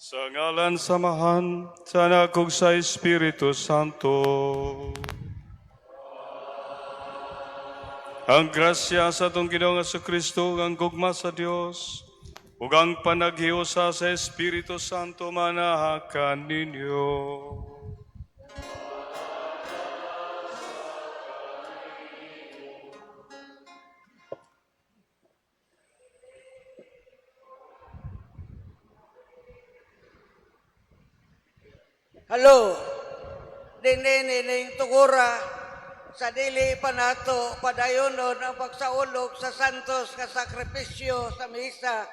Sa ngalan samahan, sa anak ug sa Espiritu Santo. Ang grasya sa atong Ginoong Kristo, ang gugma sa Dios, ug ang panaghiusa sa Espiritu Santo manahakan ninyo. Hello, dinining tugura sa dili pa nato padayonon ang pagsaulog sa santos nga sakripisyo sa misa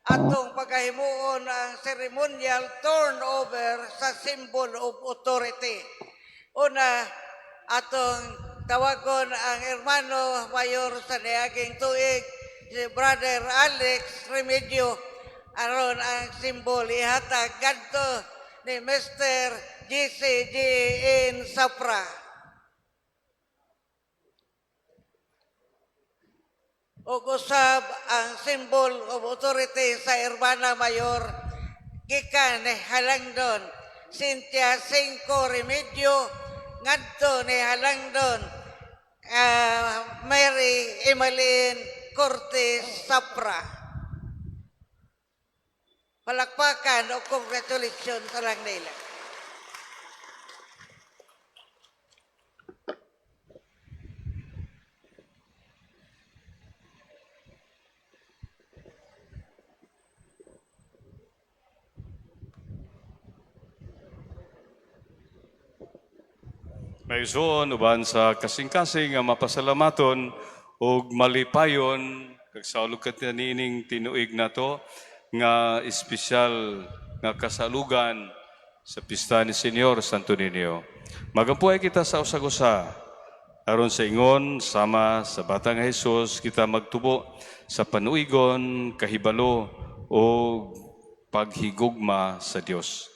atong pagkahimuon ang ceremonial turnover sa symbol of authority. Una, atong tawagon ang hermano mayor sa niaging tuig, si Brother Alex Remedio, aron ang symbol ihatag kadto ni Mr. GCG in Sapra. Ug usab ang symbol of authority sa Hermana Mayor gikan ni Halangdon Cynthia Cinco Remedio ngadto ni Halangdon Mary Emeline Cortez Sapra. Palakpakan o congratulations sa lang nila. Maigsoon uban sa kasing-kasing nga mapasalamaton ug malipayon kag sa lukat nining tinuig nato nga espesyal nga kasalugan sa pista ni Senyor Santo Niño. Magampuay kita sa usag-usa aron sa ingon sama sa batang Hesus kita magtubo sa panuigon, kahibalo o paghigugma sa Dios.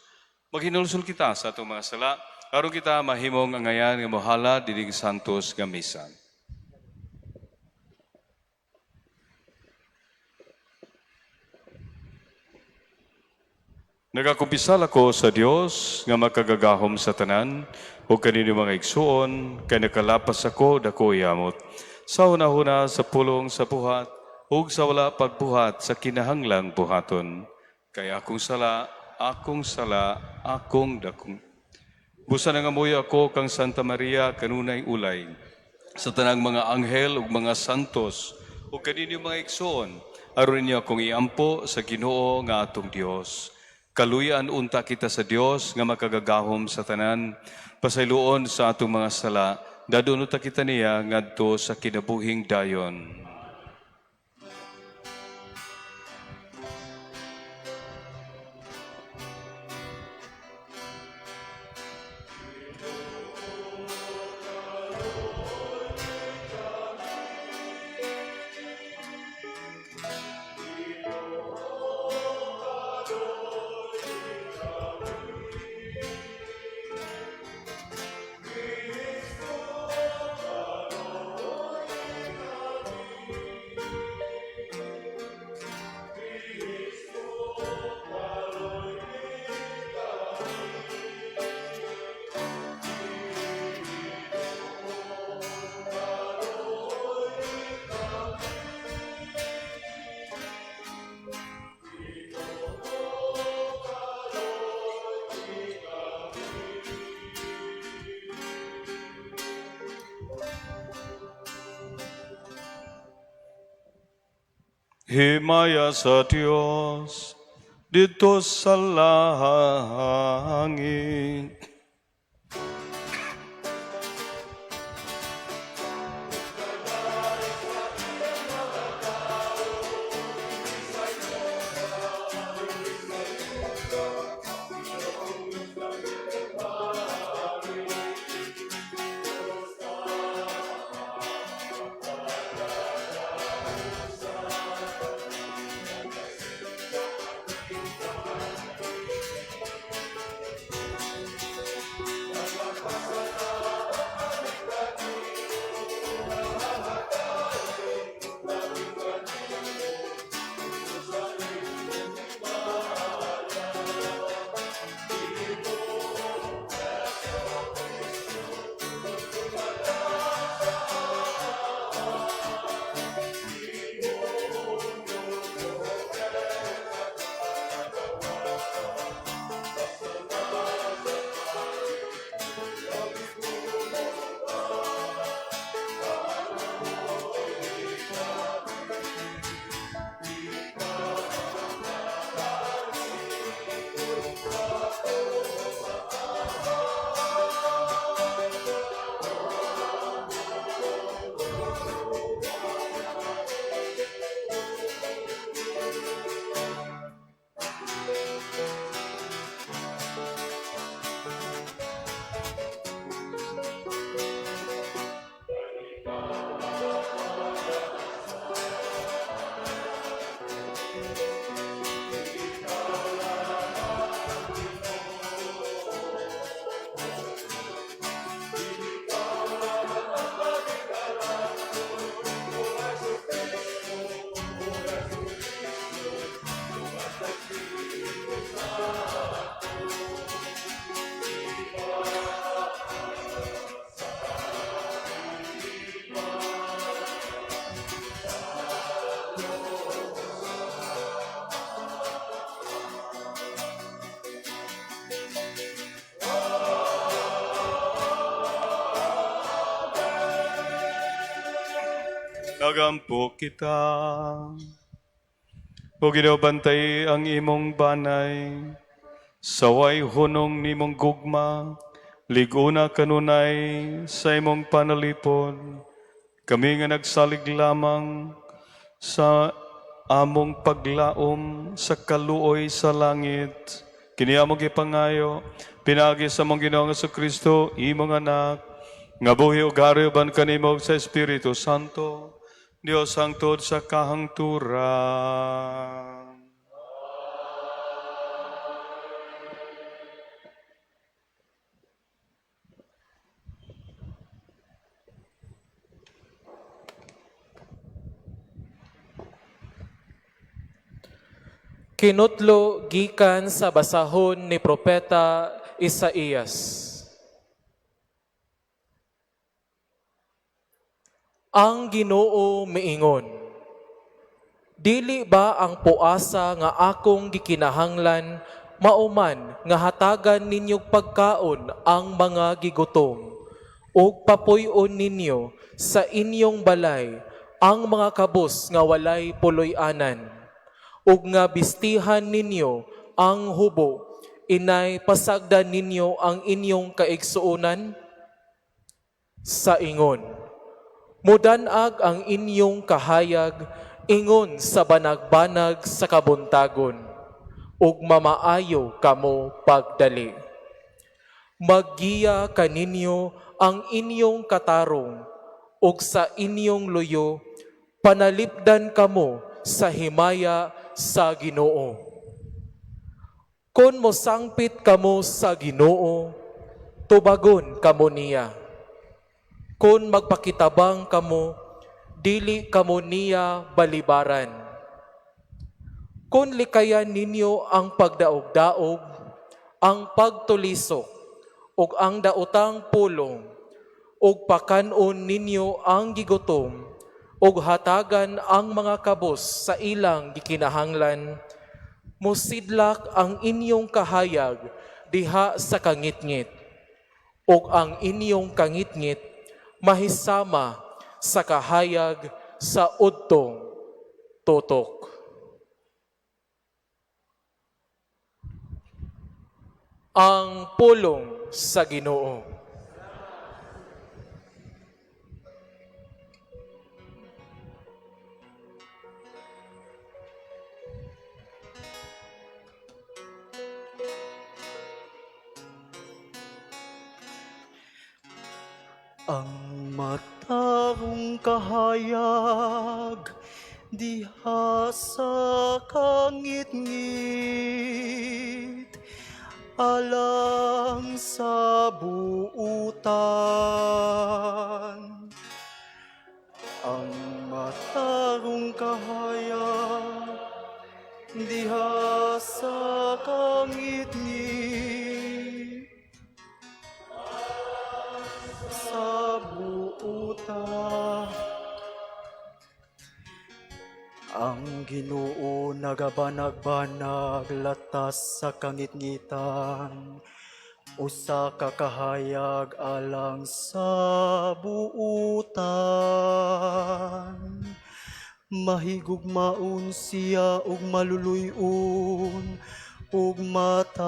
Maghinulsol kita sa atong mga sala aron kita mahimong angayan nga mohala dining santos nga misa. Nagakumpisal ako sa Dios nga makagagahom sa tanan o kanino mga igsuon kay nakalapas ako dako yamot. Sa una-una sa pulong sa buhat ug sa wala pagbuhat sa kinahanglang buhaton. Kay akong sala, akong dakong. Busa nga moyo ako kang Santa Maria kanunay ulay sa tanang mga anghel ug mga santos ug kanino mga igsuon aron niyo akong iampo sa Ginoo nga atong Dios. Kaluyan unta kita sa Dios nga makagagahom sa tanan, pasayloon sa atong mga sala, dadunot kita niya ngadto sa kinabuhing dayon. himaya sa Dios dito sa langit. Nagampo kita, o ginabantay ang imong banay, saway hunong nimong gugma, liguna kanunay sa imong panalipod. Kami nga nagsalig lamang sa among paglaom sa kaluoy sa langit. Kini among ipangayo, pinagi sa mong Ginoong Kristo, imong anak, nga buhi ug hari uban kanimo sa Espiritu Santo, Dios hangtod sa kahangturan. Kinutlo gikan sa basahon ni Propeta Isaías. Ang Ginoo miingon, dili ba ang puasa nga akong gikinahanglan mauman nga hatagan ninyong pagkaon ang mga gigutom ug papuy-on ninyo sa inyong balay ang mga kabus nga walay puloy-anan ug nga bistihan ninyo ang hubo inay pasagdan ninyo ang inyong kaigsuonan? Sa ingon, mudanag ang inyong kahayag ingon sa banag-banag sa kabuntagon, ug mamaayo kamo pagdali. Maggiya kaninyo ang inyong katarong, ug sa inyong luyo, panalipdan kamo sa himaya sa Ginoo. Kun mosangpit kamo sa Ginoo, tubagon kamo niya. Kun magpakitabang kamo, dili kamo niya balibaran. Kun likayan ninyo ang pagdaog-daog, ang pagtulisok, ug ang daotang pulong, ug pakanon ninyo ang gigutom, ug hatagan ang mga kabos sa ilang gikinahanglan, musidlak ang inyong kahayag diha sa kangitngit, ug ang inyong kangitngit mahisama sa kahayag sa udtong tutok. ang pulong sa Ginoo. Ang matarong kahayag diha sa kangit-ngit alang sa buutan. Ang matarong kahayag diha sa kangit-ngit sa buutan. Ang Ginoo nagabanag-banag latas sa kangitngitan, usa ka kahayag alang sa buutan. Mahigugmaon siya ug maluluy-on ug matarong.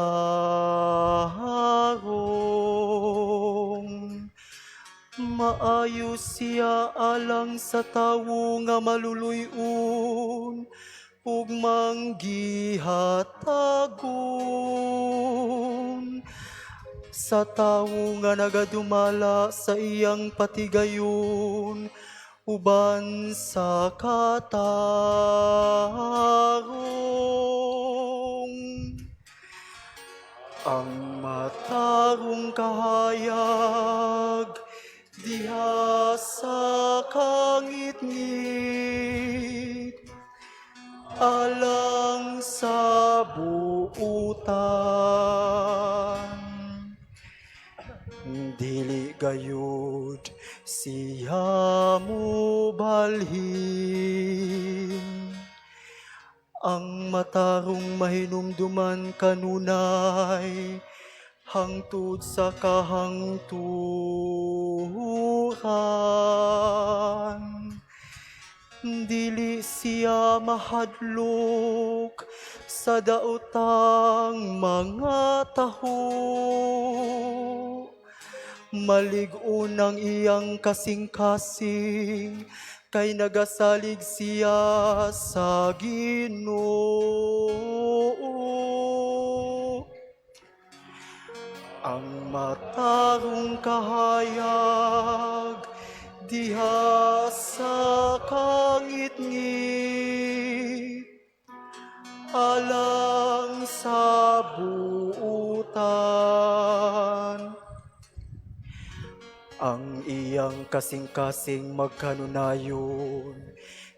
Maayo siya alang sa tawo nga maluluy-on ug manggihatagon. Sa tawo nga nagadumala sa iyang patigayon uban sa katarong. Ang matarong kahayag diha sa kangit-ngit alang sa buutan. Dili gayud siya mo balhin. Ang matarong mahinumduman kanunay hangtod sa kahangturan. Dili siya mahadlok sa daotang mga taho. Malig-on ang iyang kasing-kasing, kay nagasalig siya sa Ginoo. Ang matarong kahayag diha sa kangit-ngit alang sa buutan. Ang iyang kasing-kasing magkanunayon,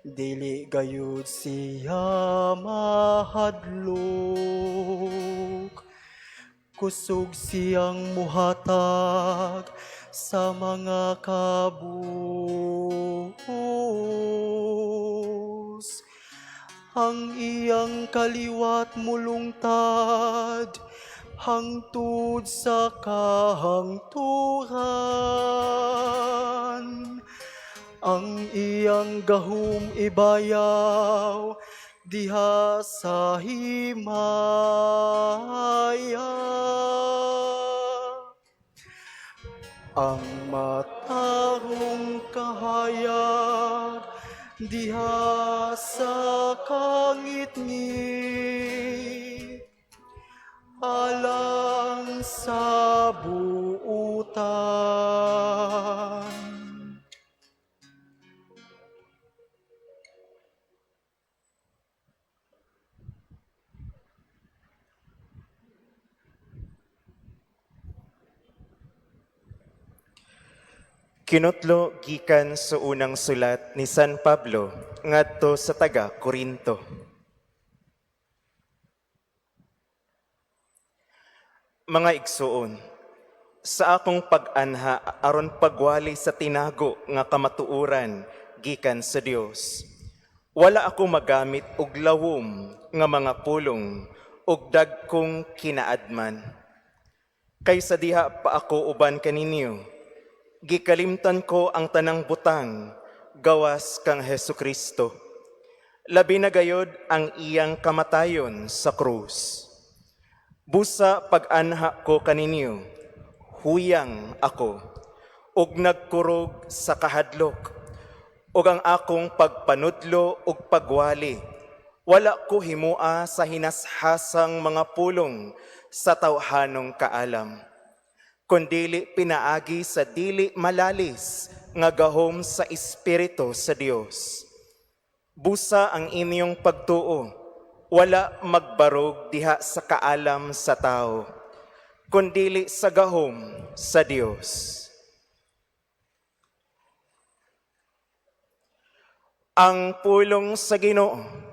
dili gayud siya mahadlok. Kusog siyang muhatag sa mga kabus. Ang iyang kaliwat mulungtad hangtod sa kahangturan. Ang iyang gahom ibayaw diha sa himaya. Ang matarong kahayag diha sa kangit-ngit alang sa buutan. Kinutlo gikan sa unang sulat ni San Pablo ngadto sa taga Corinto. Mga igsuon, sa akong pag-anha aron pagwali sa tinago nga kamatuoran gikan sa Dios, wala ako magamit og lawom nga mga pulong og dagkong kinaadman. Kaysa diha pa ako uban kaninyo, gikalimtan ko ang tanang butang gawas kang Hesukristo. Labi na gayod ang iyang kamatayon sa krus. Busa pag-anha ko kaninyo, huyang ako, ug nagkurog sa kahadlok, ug ang akong pagpanudlo ug pagwali, wala ko himua sa hinashasang mga pulong sa tawhanong kaalam, kundili pinaagi sa dili malalis nga gahom sa Espiritu sa Dios. Busa ang inyong pagtuo, wala magbarog diha sa kaalam sa tao, kundili sa gahom sa Dios. Ang pulong sa Ginoo.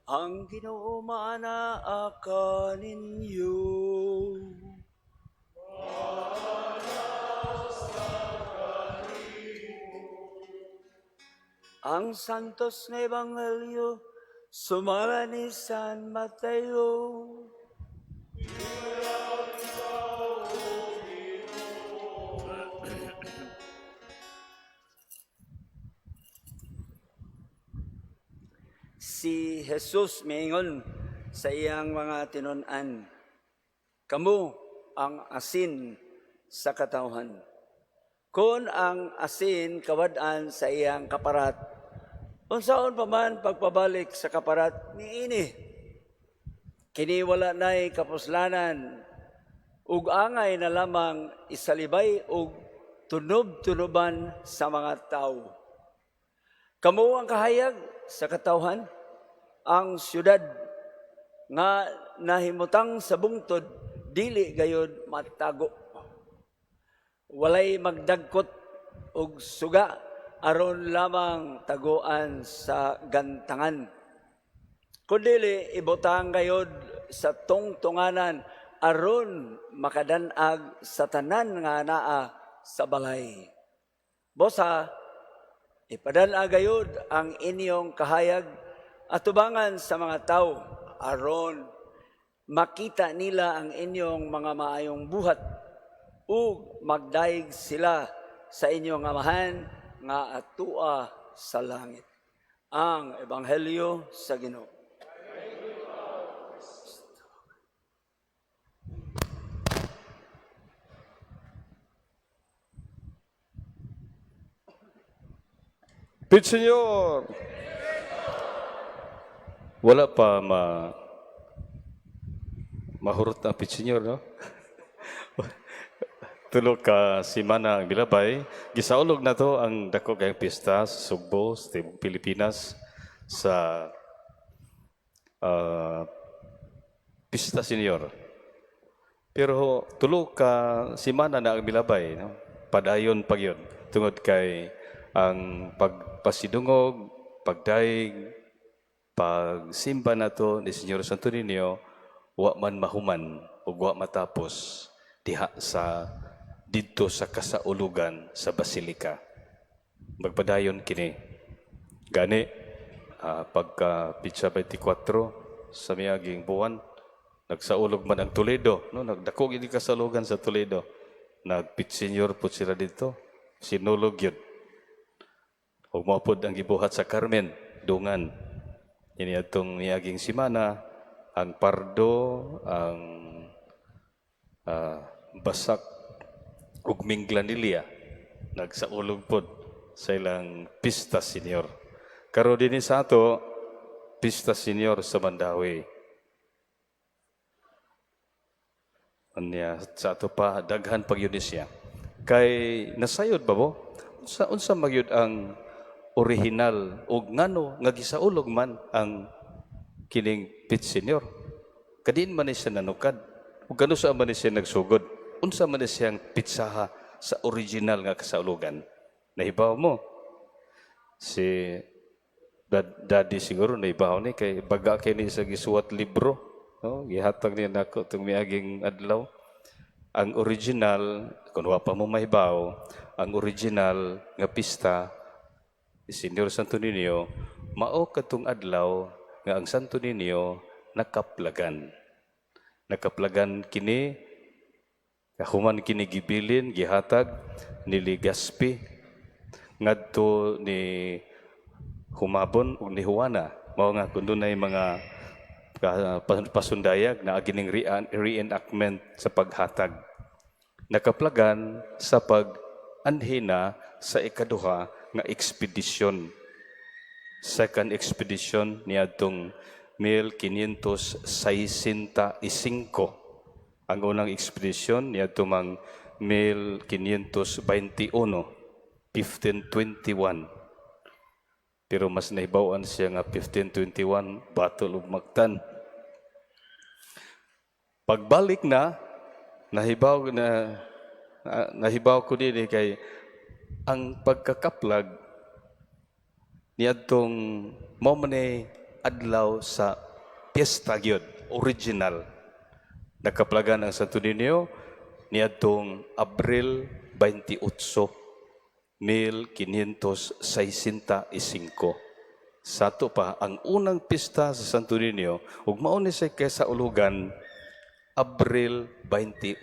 Ang Ginoo manaaka ninyo. Ang santos nga ebanghelyo sumala ni San Mateo. Si Jesus miingon sa iyang mga tinun-an, "Kamo ang asin sa katawhan. Kung ang asin kawad-an sa iyang kaparat, unsaon pa man pagpabalik sa kaparat niini? Kini wala nay kapuslanan, ug angay na lamang isalibay ug tunob-tunoban sa mga tao. Kamo ang kahayag sa katawhan, ang syudad nga nahimutang sa bungtod, dili gayud matago. Walay magdagkot og suga, aron lamang taguan sa gantangan. Kundili ibutang gayud sa tungtunganan, aron makadanag sa tanan nga naa sa balay. Bosa, ipadala gayud ang inyong kahayag at tubangan sa mga tao, aron makita nila ang inyong mga maayong buhat ug magdaig sila sa inyong amahan nga atua sa langit. Ang Ebanghelyo sa Ginoo. Pit Senyor! Wala pa mahurot na Pit Senyor, no? Tulog ka simana ang bilabay. Gisaulog na to ang dako kayong pista sa Sugbo, sa Tibok Pilipinas, sa Pista Senior. Pero tulog ka simana na ang bilabay, no? Padayon pag yun. Tungod kay ang pagpasidungog, pagdaig, pagsimba na to ni Senyor Santo Niño, wa man mahuman o wa matapos diha sa dito sa kasaulugan sa Basilika. Magpadayon kini. Gani, pagka Pitsa 24 sa miaging buwan, nagsaulog man ang Toledo. No? Nagdako ini kasaulugan sa Toledo. Nagpitsenyor po sila dito. Sinulog yun. Huwag mapod ang gibuhat sa Carmen, Dungan. Ini atong miaging simana, ang pardo, ang basak ug minglanilya nagsaulog pod sa ilang pista senior. Karo dinhi sa ato pista senior sa Mandawi. Anya sa ato pa daghan pag yun siya. Kay nasayod ba mo? Unsa magyud ang original ug ngano nga gisaulog man ang kining pit senior? Kadin man ni siya nanukad. Ug kano sa man ni siya nagsugod? Unsa man ni siyang pitsaha sa original nga kasaulugan? Nahibaw mo? Si Daddy siguro nahibaw ni kay baga kay ni sa gisuwat libro. No? Gihatag niya nako itong miaging adlaw. Ang original, kung wa pa mo mahibaw, ang original nga pista, Senior Santo Niño, mao katong adlaw nga ang Santo Niño nakaplagan. Nakaplagan kini, human kini gibilin, gihatag, niligaspi, ngadto ni Humabon ug ni Juana. Mao nga kun dunay mga pasundayag na gining reenactment sa paghatag. Nakaplagan sa pag-anhina sa ikaduha nga ekspedisyon. Second expedition niadtong 1565. Ang unang ekspedisyon niadtong mang 1521, 1521. Pero mas nahibawan siya nga 1521, Battle of Mactan. Pagbalik na, nahibaw ko din kay ang pagkakaplag niadtong momene adlaw sa piyesta gyud original. Nakaplagan ang Santo Niño niadtong Abril 28, 1565. Sato pa ang unang pista sa Santo Niño ug mao ni sa kaysa ulugan Abril 28.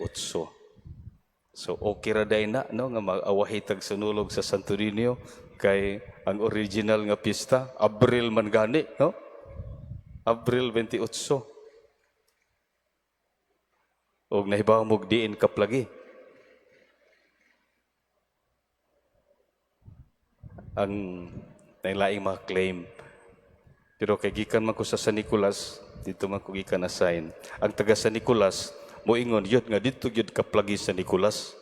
So okay ra day na no nga mag-awahi tag sunulog sa Santo Niño kay ang original nga pista Abril man gani no? Abril 28. Og nahibaw mo diin kaplagi. Ang nailaing mga claim. Pero kay gikan man ko sa San Nicolas, dito man ko gikan assign. Ang taga San Nicolas, moingon yun nga dito yun kaplagi sa Nicolas.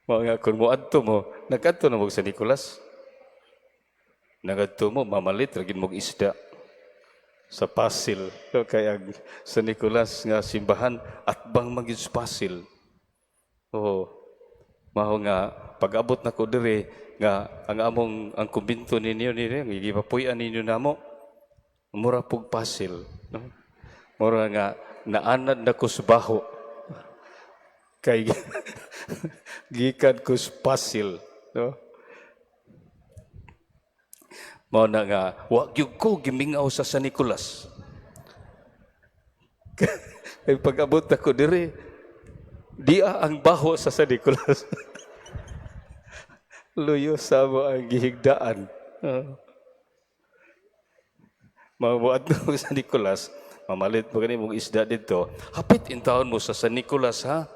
Mga kung mo adto mo, nag-adto na mo sa Nicolas. Nag-adto mo, mamalit, ragin mo isda sa Pasil. Kaya sa Nicolas nga simbahan, at bang maging Pasil. Oo. Maho nga, pag-abot na ko dire, nga ang kumbinto ninyo gipapuy-an ninyo namo mura pug Pasil no? Mura nga naanad na ko sa baho kay gikan ko sa Pasil no? Mao na nga wa gyud ko gimingaw sa San Nicolas kay pag-abot na ko dire dia ang baho sa San Nicolas. Luyo sa mo ang gihigdaan. Mabuhat mo sa Nicolas, mamalit mo ganun mong isda dito, hapit in taon mo sa San Nicolas, ha?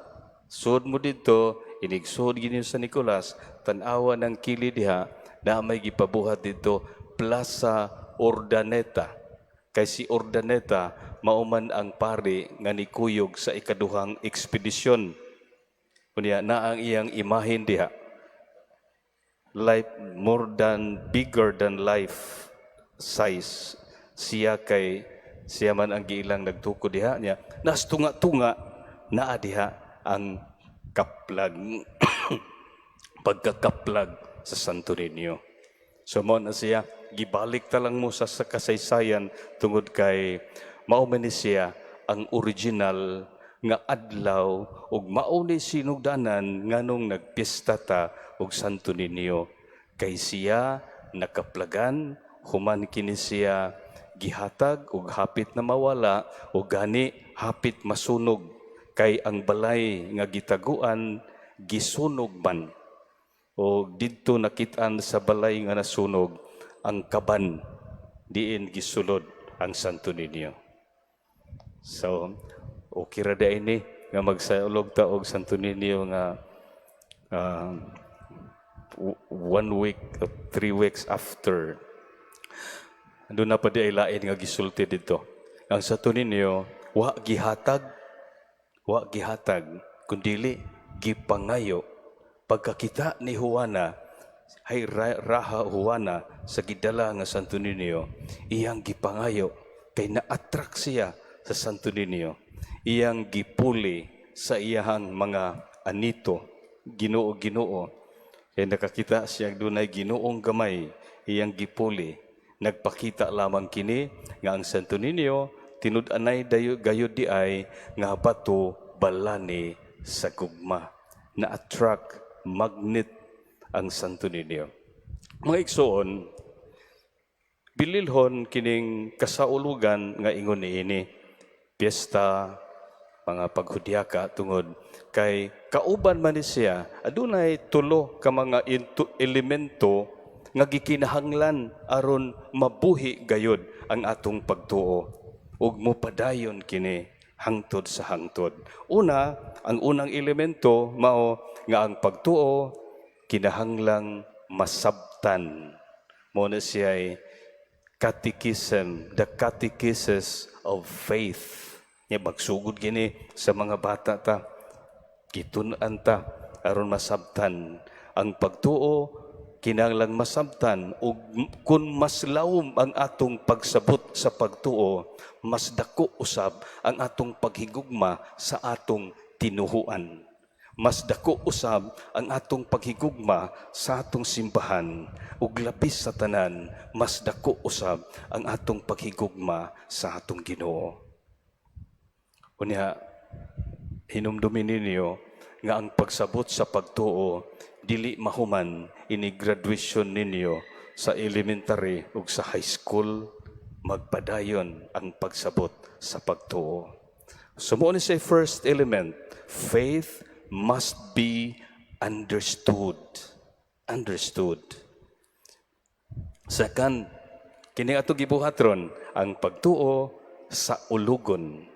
Sud mo dito, inigsud gini sa Nicolas, tanawa ng kili diha, na may gipabuhat dito, Plaza Urdaneta. Kay si Urdaneta, mauman ang pari nga nikuyog sa ikaduhang ekspedisyon. Kunya na ang iyang imahin diha. Life bigger than life size. Siya man ang giilang nagtuko diha niya. Nas tunga-tunga naa diha ang kaplag pagkakaplag sa Santo Niño. So mo na siya gibalik ta lang mo sa kasaysayan tungod kay mao man ni siya ang original nga adlaw ug mao ni sinugdanan nganong nagpista ta og Santo Niño kay siya nakaplagan human kini siya gihatag ug hapit na mawala ug gani hapit masunog kay ang balay nga gitaguan gisunog man o didto nakit-an sa balay nga nasunog ang kaban diin gisulod ang Santo Niño. So okay ra ini nga magsaulog ta og Santo Niño nga 1 week or 3 weeks after. Doon na pa di ay lain nga gisulti dito. Ang Santo Niño, wa gihatag, kundili gipangayo. Pagkakita ni Juana, hay raha Juana sa gidala nga Santo Niño, iyang gipangayo kay na-attract siya sa Santo Niño. Iyang gipuli sa iyang mga anito, Ginoo. Kaya nakakita siya dunay Ginoong gamay, iyang gipuli. Nagpakita lamang kini nga ang Santo Niño tinud-anay gayud di ay nga bato balani sa gugma. Na-attract, magnet ang Santo Niño. Mga igsoon, bililhon kining kasaulugan nga ingon niini, piyesta, mga paghudyaka tungod kay kauban man ni siya, adunay tulo ka mga elemento nga gikinahanglan aron mabuhi gayud ang atong pagtuo ug mopadayon kini hangtod sa hangtod. Una, ang unang elemento mao nga ang pagtuo kinahanglang masabtan. Mo na siya catechism, the catechesis of faith. Nya magsugod gini sa mga bata ta, gitun-an ta aron masabtan ang pagtuo, kinahanglang masabtan ug kun mas lawom ang atong pagsabot sa pagtuo, mas dako usab ang atong paghigugma sa atong tinuhuan. Mas dako usab ang atong paghigugma sa atong simbahan ug labis sa tanan, mas dako usab ang atong paghigugma sa atong Ginoo. Unya, hinumdumin ninyo nga ang pagsabot sa pagtuo dili mahuman ini graduation ninyo sa elementary ug sa high school, magpadayon ang pagsabot sa pagtuo. So mo ni say first element, faith must be understood. Understood. Second, kini ato gibuhatron ang pagtuo sa ulugon.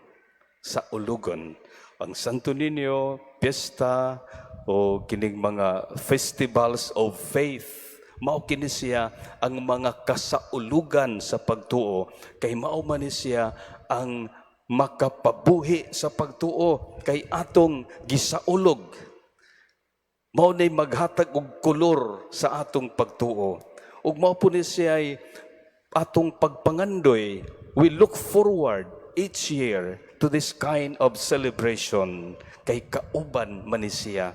Sa ulugon. Ang Santo Niño, piyesta o kining mga festivals of faith, mao kini siya ang mga kasaulugan sa pagtuo kay mao man ni siya ang makapabuhi sa pagtuo kay atong gisaulog. Mao nay maghatag og kolor sa atong pagtuo. Ug mao po ni siya ay atong pagpangandoy. We look forward each year to this kind of celebration kay kauban man ni siya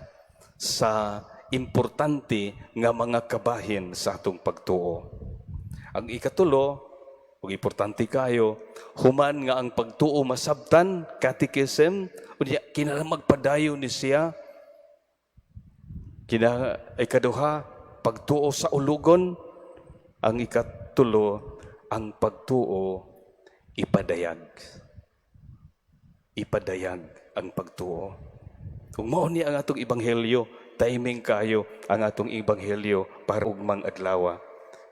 sa importante nga mga kabahin sa atong pagtuo. Ang ikatulo, ug importante kayo, human nga ang pagtuo masabtan, catechism, unya kinahanglan magpadayon ni siya. Ikaduha, pagtuo sa ulugon. Ang ikatulo, ang pagtuo ipadayag. Ipadayag ang pagtuo. Kung mao ni ang atong ebanghelyo, timing kayo ang atong ebanghelyo para ugmang adlaw.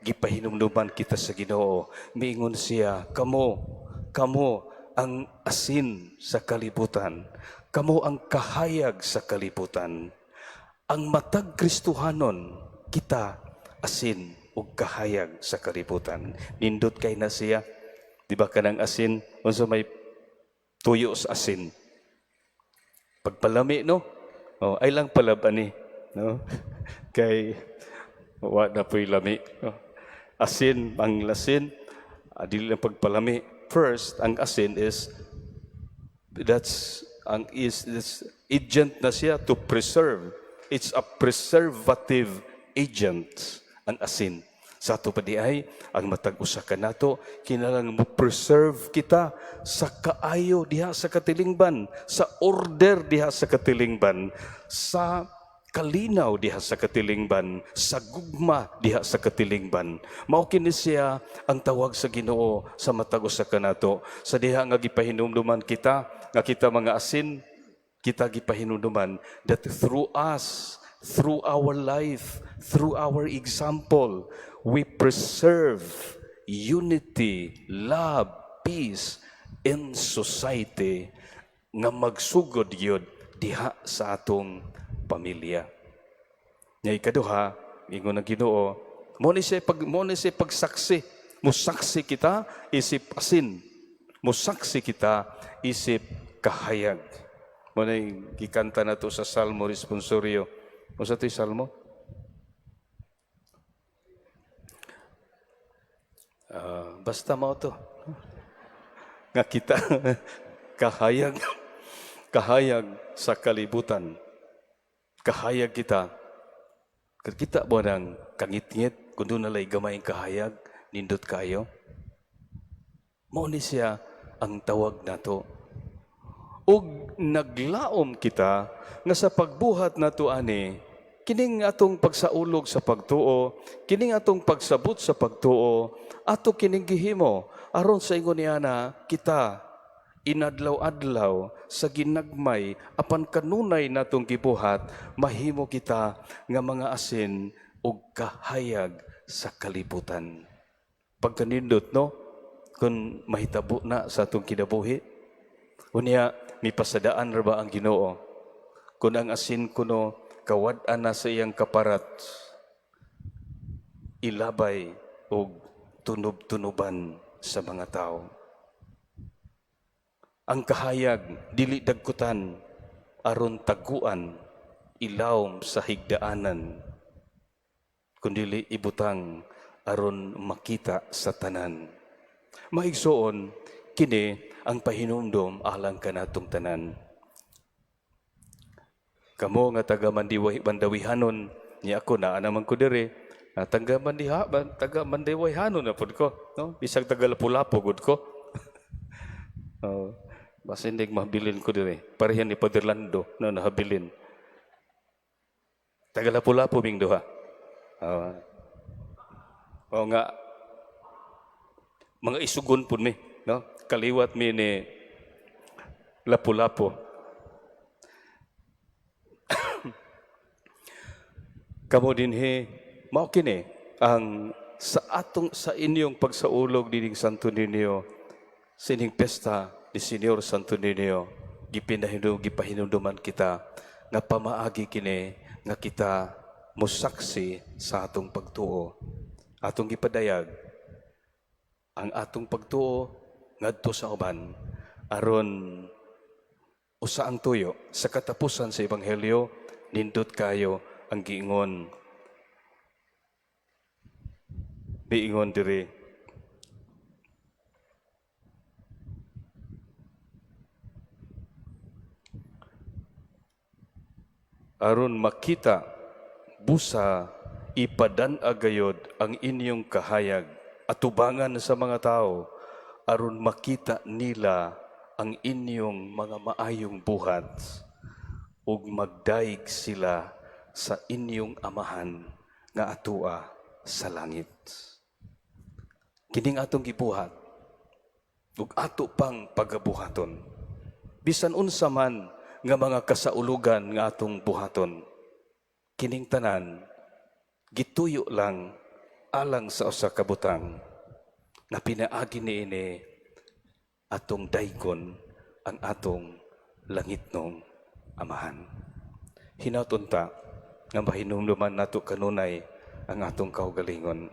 Gipahinumduman kita sa Ginoo. Miingon siya, kamo ang asin sa kalibutan. Kamo ang kahayag sa kalibutan. Ang matag Kristohanon, kita asin ug kahayag sa kalibutan. Nindot kay na siya. Di ba kanang asin? Unsa may tuyo sa asin. Pagpalami, no? Oh, ay lang pala ba ni? No? Kay, wa na po'y lami. No? Asin, ang lasin, dili lang pagpalami. First, ang asin is, this agent na siya to preserve. It's a preservative agent, ang asin. Sa ato pa di ay, ang matag usa ka nato, kinahanglan mo preserve kita sa kaayo diha sa katilingban, sa order diha sa katilingban, sa kalinaw diha sa katilingban, sa gugma diha sa katilingban. Mao kini siya ang tawag sa Ginoo sa matag usa ka nato. Sa diha nga gipahinumduman kita, nga kita mga asin, kita gipahinumduman that through us, through our life, through our example, we preserve unity, love, peace in society. nga magsugod gyud diha sa atong pamilya. Nya ikaduha, ingon ang Ginoo, mo ni siya pagsaksi. Musaksi kita isip asin. Musaksi kita isip kahayag. Mo na gikanta na to sa Salmo Responsorio. O sa to'y Salmo? Basta mo to. Nga kita kahayag sa kalibutan. Kahayag kita. Kita mo ng kangit-ngit kung doon nalay gamayng kahayag, nindot kayo. Mo ni siya ang tawag nato. Ug naglaom kita nga sa pagbuhat nato ani, kining atong pagsaulog sa pagtuo, kining atong pagsabot sa pagtuo, ato kining gihimo aron sa ingon niya na kita inadlaw-adlaw sa ginagmay apan kanunay natong gibuhat, mahimo kita nga mga asin ug kahayag sa kalibutan. Pagkanindot no, kung mahitabo na sa atong kinabuhi, unya mipasadaan ra ba ang Ginoo kung ang asin kuno kawad-an na sa iyang kaparat, ilabay o tunob-tunuban sa mga tao. Ang kahayag, dili dagkutan, aron taguan, ilawom sa higdaanan, kundili ibutang aron makita sa tanan. Maigsoon, kini ang pahinumdom alang kanatong tanan. Kamo nga taga Mandawihanon, niya ako na naman ko dire, taga Mandawihanon na pud ko, no? Bisag taga Lapu-Lapu gud ko. Basta hindi mahabilin ko dire. Parehan ni Padre Lando na nahabilin. Taga Lapu-Lapu ming duha. O nga, mga isugon po mi, no? Kaliwat mi ni Lapu-Lapu. Kamo dinhi, mao kini ang sa inyong pagsaulog dining Santo Niño, sining pesta ni Senyor Santo Niño, gipahinumduman kita nga pamaagi kini nga kita musaksi sa atong pagtuo. Atong gipadayag ang atong pagtuo ngadto sa uban aron usa ang tuyo sa katapusan sa ebanghelyo, nindot kayo ang giingon. Biingon diri, aron makita busa ipadan-agayod ang inyong kahayag atubangan sa mga tao, aron makita nila ang inyong mga maayong buhat ug magdaig sila sa inyong amahan nga atua sa langit. Kining atong gibuhat ug ato pang pagabuhaton, bisan unsa man nga mga kasaulugan nga atong buhaton, kining tanan gituyo lang alang sa usa ka butang na pinaagi niini atong daygon ang atong langitnong amahan. Hinauton ta nga mahinumduman nato kanunay ang atong kaugalingon.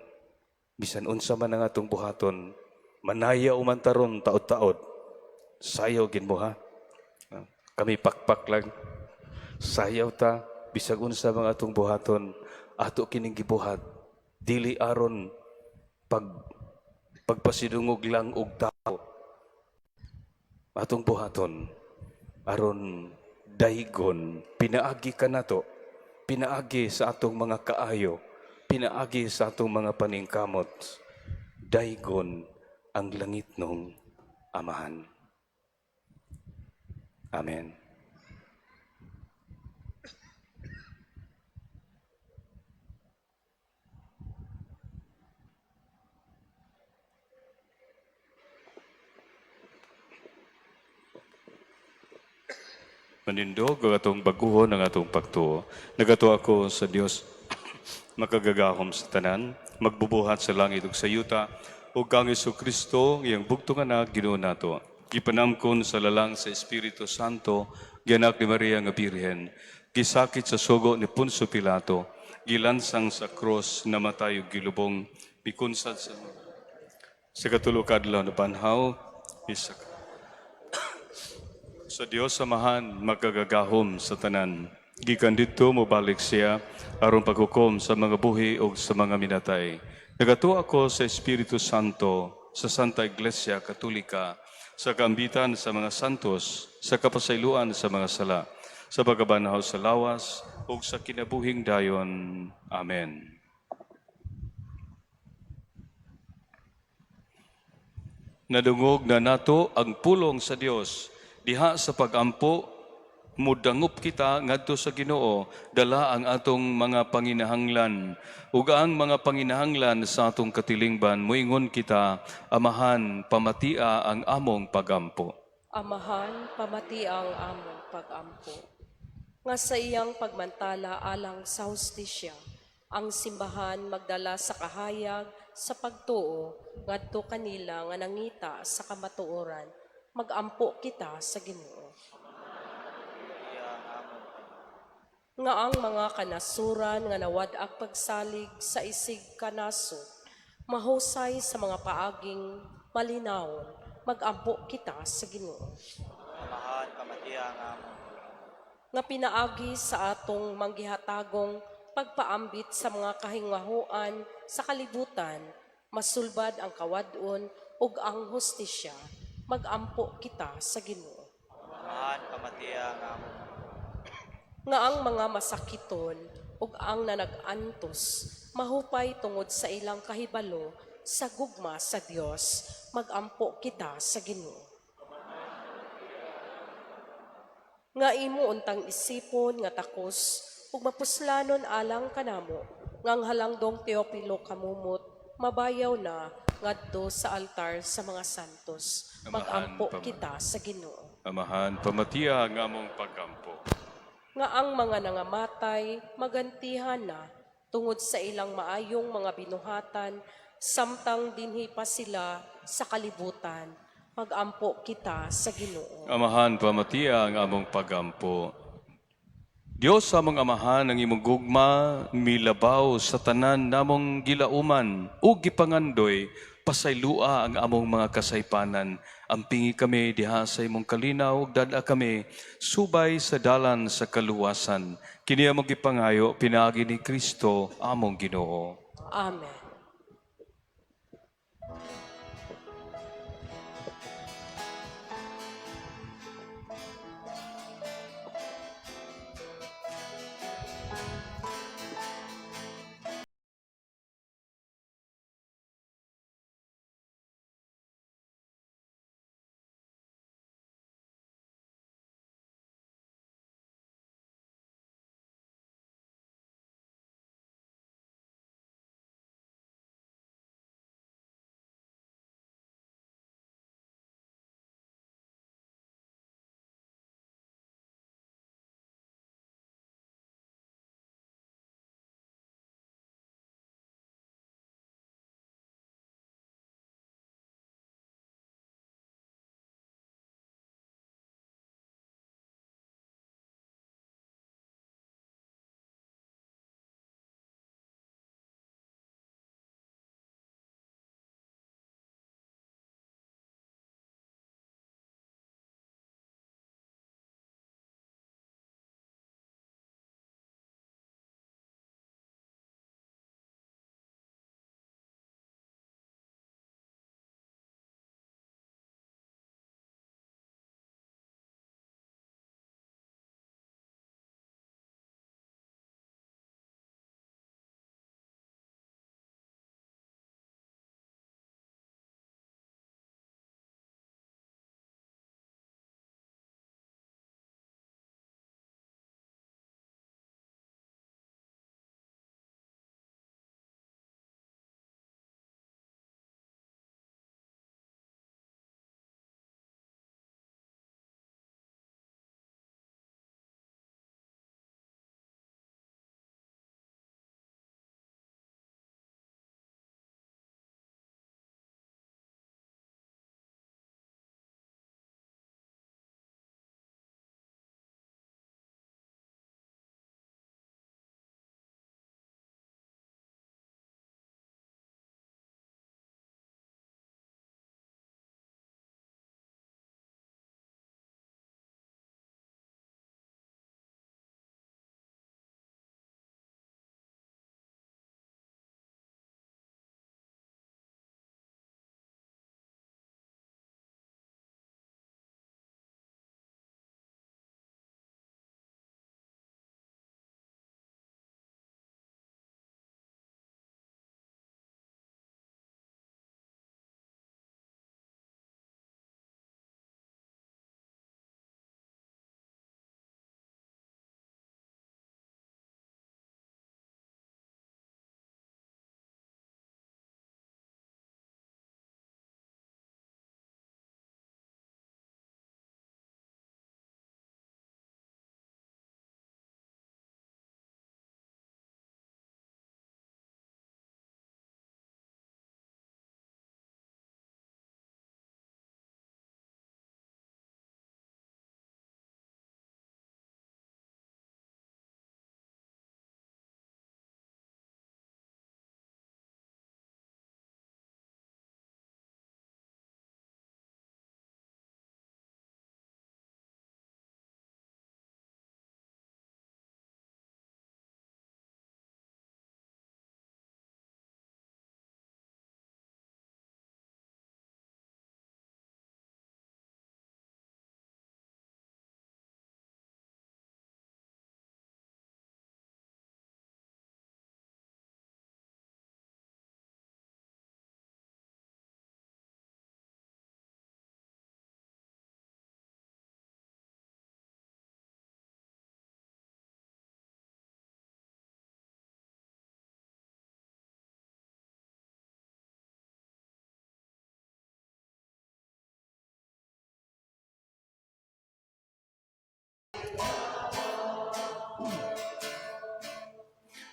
Bisan unsa man ang atong buhaton, manaya umantaron taod-taod, sayaw gin mo ha. Kami pakpak lang, sayaw ta, bisag unsa man atong buhaton, ato kining gibuhat, dili aron pagpasidungog lang og tao. Atong buhaton aron daygon, pinaagi ka nato, pinaagi sa atong mga kaayo, pinaagi sa atong mga paningkamot, daygon ang langitnong amahan. Amen. Manindog ang atong baguhon ang atong pagtuo. Nagato ako sa Dios makagagahom sa tanan, magbubuhat sa langit ug sa yuta, ug kang Kristo iyang bugtong anak Ginoo nato. gipanamkon sa lalang sa Espiritu Santo, gianak ni Maria nga Birhen, gisakit sa sugo ni Poncio Pilato, gilansang sa krus, namatay ug gilubong, pikunsad sa katulog adlaw na banhaw, sa Dios Amahan magkagagahom sa tanan. Gikan dito mobalik siya aron paghukom sa mga buhi o sa mga minatay. Nagato ako sa Espiritu Santo, sa Santa Iglesia Katolika, sa kaambitan sa mga santos, sa kapasayloan sa mga sala, sa pagkabanhaw sa lawas, o sa kinabuhing dayon. Amen. Nadungog na nato ang pulong sa Dios diha sa pagampo, mudangup kita ngadto sa Ginoo, dala ang atong mga panginahanglan ug ang mga panginahanglan sa atong katilingban, moingon kita, Amahan, pamatia ang among pagampo. Amahan, pamati ang among pag-ampo. Nga sa iyang pagmantala alang sa hustisya, ang simbahan magdala sa kahayag sa pagtuo ngadto kanila nga nangita sa kamatuoran, magampo kita sa Ginoo. Nga ang mga kanasuran nga nawad-ak pagsalig sa isig kanasod, mahusay sa mga paaging malinawon, magampo kita sa Ginoo. Amahan, pamatiya nga mo. Nga pinaagi sa atong manggihatagong pagpaambit sa mga kahingwahuan sa kalibutan, masulbad ang kawadon ug ang hustisya, magampo kita sa Ginoo. Amahan, pamatiya nga mo. Nga ang mga masakiton ug ang nanag-antos, mahupay tungod sa ilang kahibalo sa gugma sa Dios, magampo kita sa Ginoo. Nga imo untang isipon nga takos ug mapuslanon alang kanamo, ngang halangdong Teopilo kamumot, mabayaw na ngadto sa altar sa mga santos, magampo kita sa Ginoo. Amahan, pamatia ang among pagampo. Nga ang mga nangamatay, magantihan na tungod sa ilang maayong mga binuhatan, samtang dinhi pa sila sa kalibutan, magampo kita sa Ginoo. Amahan, pamatia ang among pagampo. Dios sa among amahan ang imong gugma, milabaw sa tanan namong gilauman, ug gipangandoy, pasaylua ang among mga kasaypanan. Ampingi kami diha sa imong kalinaw, ug dada kami subay sa dalan sa kaluwasan. Kini among gipangayo, pinaagi ni Kristo among Ginoo. Amen.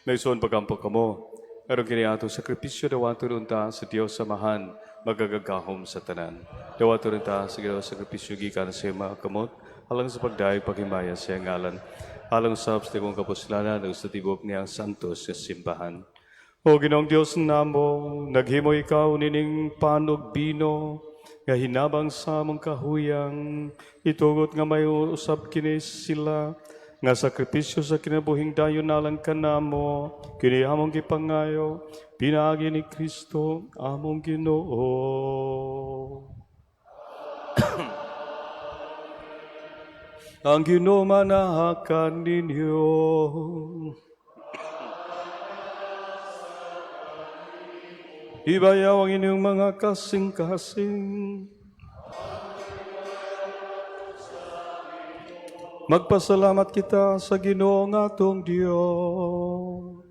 Naison pagampo kamo. Aron kini ato sakripisyo dawato ron ta sa Dios samahan magagagahom sa tanan. Dawato ron ta sa Ginoo sakripisyo gikan sa mga kamot alang sa pagdayo paghimaya sa ngalan. Alang sa abstigong kapuslanan ug sa tibok niyang santos sa simbahan. O Ginoong Dios namo, naghimo ikaw nining panog bino, nga hinabang sa among kahuyang, itugot nga may usab kini sila, nga sakripisyo sa kinabuhing dayon nalang kanamo, kini among gipangayo, pinaagi ni Kristo among Ginoo. Ang Ginoo manahakan ninyo. Ibayaw ang inyong mga kasing-kasing. Magpasalamat kita sa Ginoo nga atong Dios.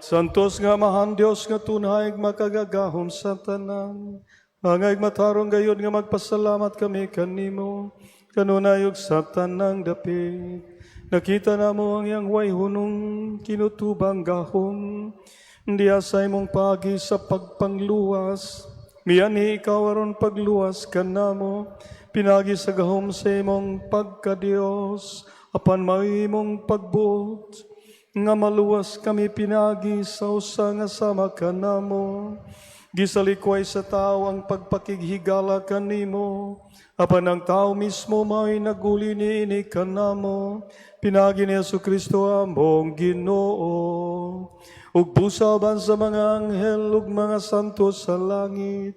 Santos nga mahan Dios nga tunay makagagahom sa tanan. Angay matarong gayon nga magpasalamat kami kanimo. Kanunayog sa tanang dapit. Nakita na mo ang iyang way hunong kinutubang gahom. Diyasay mong pagi sa pagpangluwas. Miyani ikaw aron pagluwas ka na mo. Pinagi sa gahom sa imong pagka-Diyos. Apan mong pagbuot. Nga maluwas kami pinagi sa usa nga sama ka na mo. Gisalikway sa tao ang pagpakighigala kanimo. Apan ang tao mismo may naguli niini ka na mo. Pinagi ni Jesucristo among Ginoo. Ug busaban sa mga anghel ug mga santo sa langit.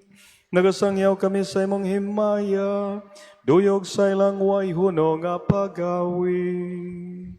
Nagasangyaw kami sa imong himaya. Duyog sa ilang way hunong nga pagawid.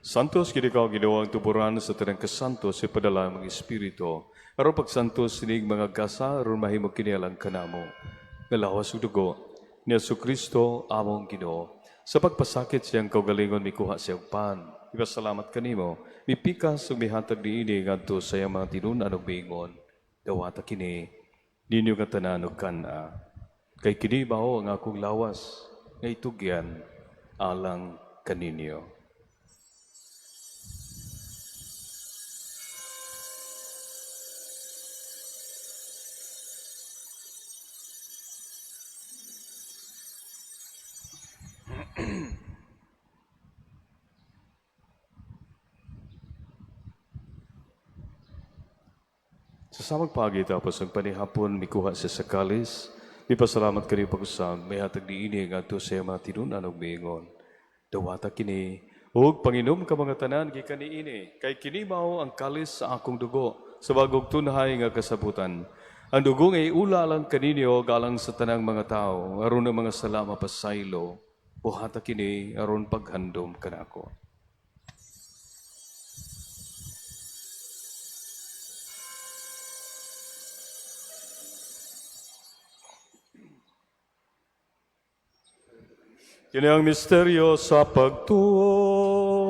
Santos kini kau ginawang tuburan sa tanang kasantos sa padala mga Espiritu. Aron pagsantos sinig mga gasa aron mahimo kini alang kanamo. Ngalawas ug dugo ni Jesucristo among Ginoo. Sa pagpasakit siyang kaugalingon mikuha siyang pan. Ipasalamat kanimo. Mipikas ug mihatag niini ngadto sa iyang mga tinunan ug biingon. Dawata kini ninyo nga tanan ug kana. Kay kini mao ang akong lawas nga itugyan alang kaninyo. Sa samang pagi tapos ang panihapon mikuha sa sakalis, ipasalamat kani pag-usab may hatag diini ngadto sa mga tinunan ug miingon. Dawata kini ug panginom ka mga tanan gikan niini kay kini mao ang kalis sa akong dugo sa bagog tunhay nga kasabutan. Ang dugo ay ula lang kaninyo galang sa tanang mga tao aron ang mga sala mapasaylo. Buhata kini aron paghandom kanako. Kini ang misteryo sa pagtuo.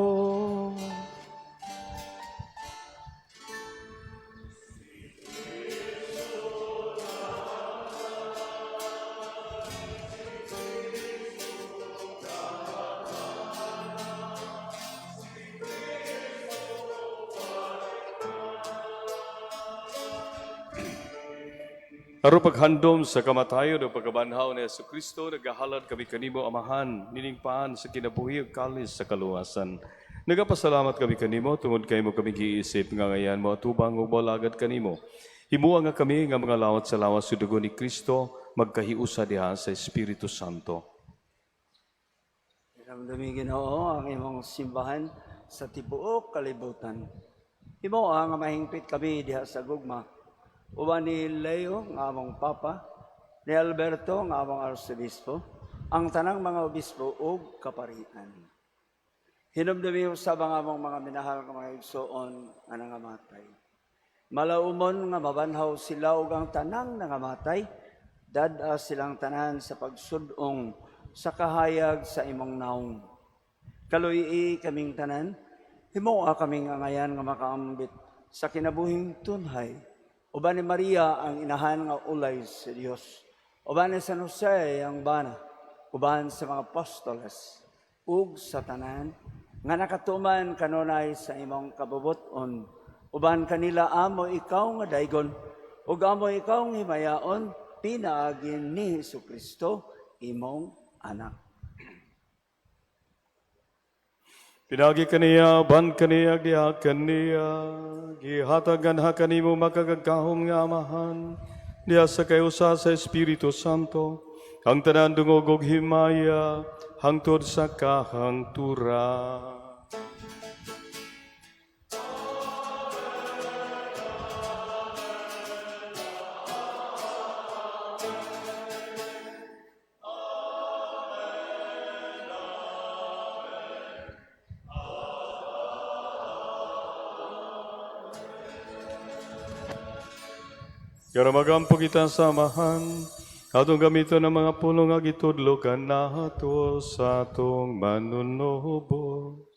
Aron paghandom sa kamatayon o pagkabanhaw ni Yesu Kristo, nagahalad kami kanimo, Amahan, niningpaan sa kinabuhi ug kalis sa kaluwasan. Nagapasalamat kami kanimo, tungod kay mo kami giisip nga ngayan mo atubang ug balagad kanimo. Himuha nga kami nga mga lawat sa lawas sa dugo ni Kristo, magkahiusa diha sa Espiritu Santo. Ramdami Ginoo ang imong simbahan sa tibuok kalibutan. Imo ang mahingpit kami diha sa gugma. Uban ni Leo nga among Papa, ni Alberto nga among Arsobispo, ang tanang mga obispo ug kaparian. Hinumdumi sa among mga minahal nga mga igsoon nga nangamatay. Malaumon nga mabanhaw sila ug ang tanang nangamatay, dad-a silang tanan sa pagsudong sa kahayag sa imong naong. Kaluyi kaming tanan, himuha kaming angayan nga makaambit sa kinabuhing tunhay. Uban ni Maria ang inahan nga ulay sa Dios. Uban ni San Jose ang bana. Uban sa mga apostoles. Ug sa tanan nga nakatuman kanunay sa imong kabubuton. Uban kanila amo ikaw nga daygon. Ug amo ikaw nga himayaon pinaagin ni Jesucristo imong anak. Pinagi kaniya, ban kaniya, diha kaniya, gihatagan ha kanimo makagagkahom nga Amahan, diha sa kayusa sa Espiritu Santo, ang tanan dungog ug himaya, hangtod sa kahangtura. Karamagampo kita sa Amahan, atong gamiton ng mga pulong nga gitudlokan nato sa atong manunubos.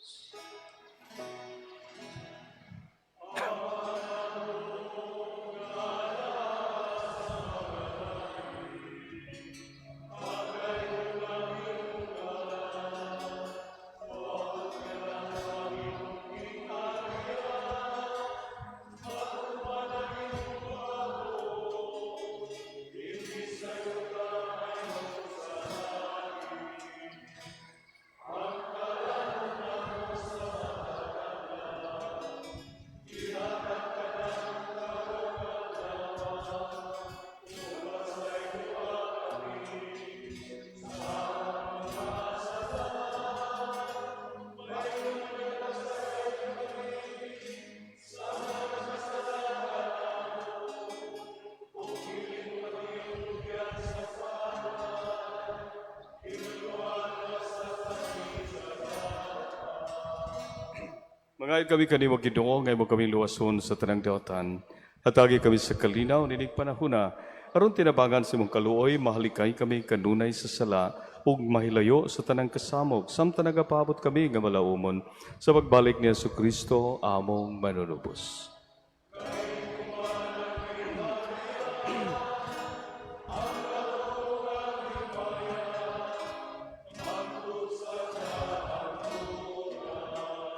Mangayad kami kanimo Ginoo, ngay mo kami luwason sa tanang daotan. Hatagi kami sa kalinaw nining panahona. Aron tinabangan sa imong kaluoy, mahalikay kami kanunay sa sala ug mahilayo sa tanang kasamog. Samtang nagapabot kami nga malaumon sa pagbalik ni Jesucristo among manunubos.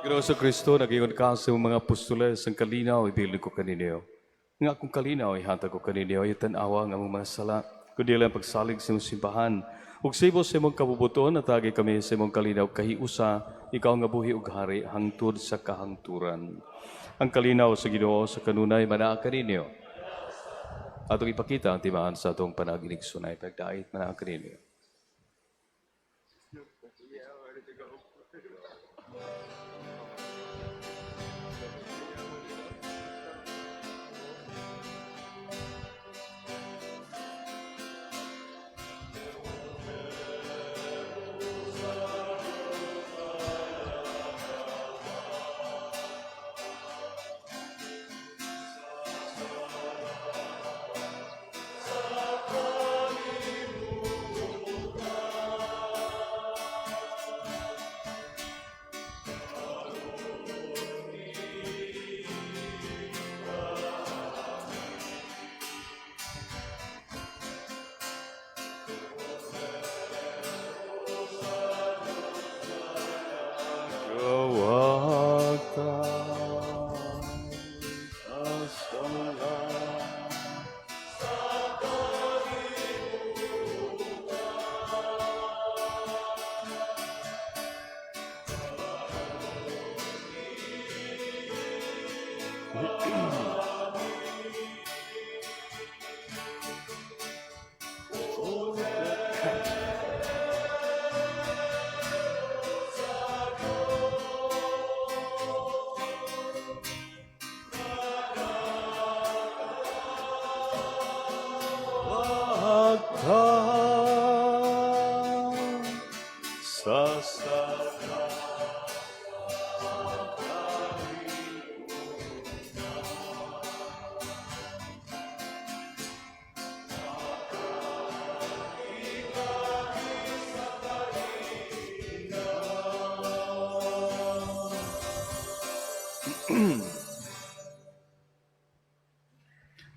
Ginoo sa Kristo, nag-ingon ka sa mga apostoles, ang kalinaw, ibili ko kanino. Nga kung kalinaw, ihatag ko kanino, itanawa ng mga sala, kundi lang pagsalig sa imong simbahan. Ug sa ibo sa imong kabubuton, natagi kami sa imong kalinaw, kahiusa, ikaw nga buhi ug hari, hangtod sa kahangturan. Ang kalinaw sa Ginoo sa kanunay, manaa kanino. Atong ipakita ang timaan sa atong panaginig sunay, pagdait manaa kanino.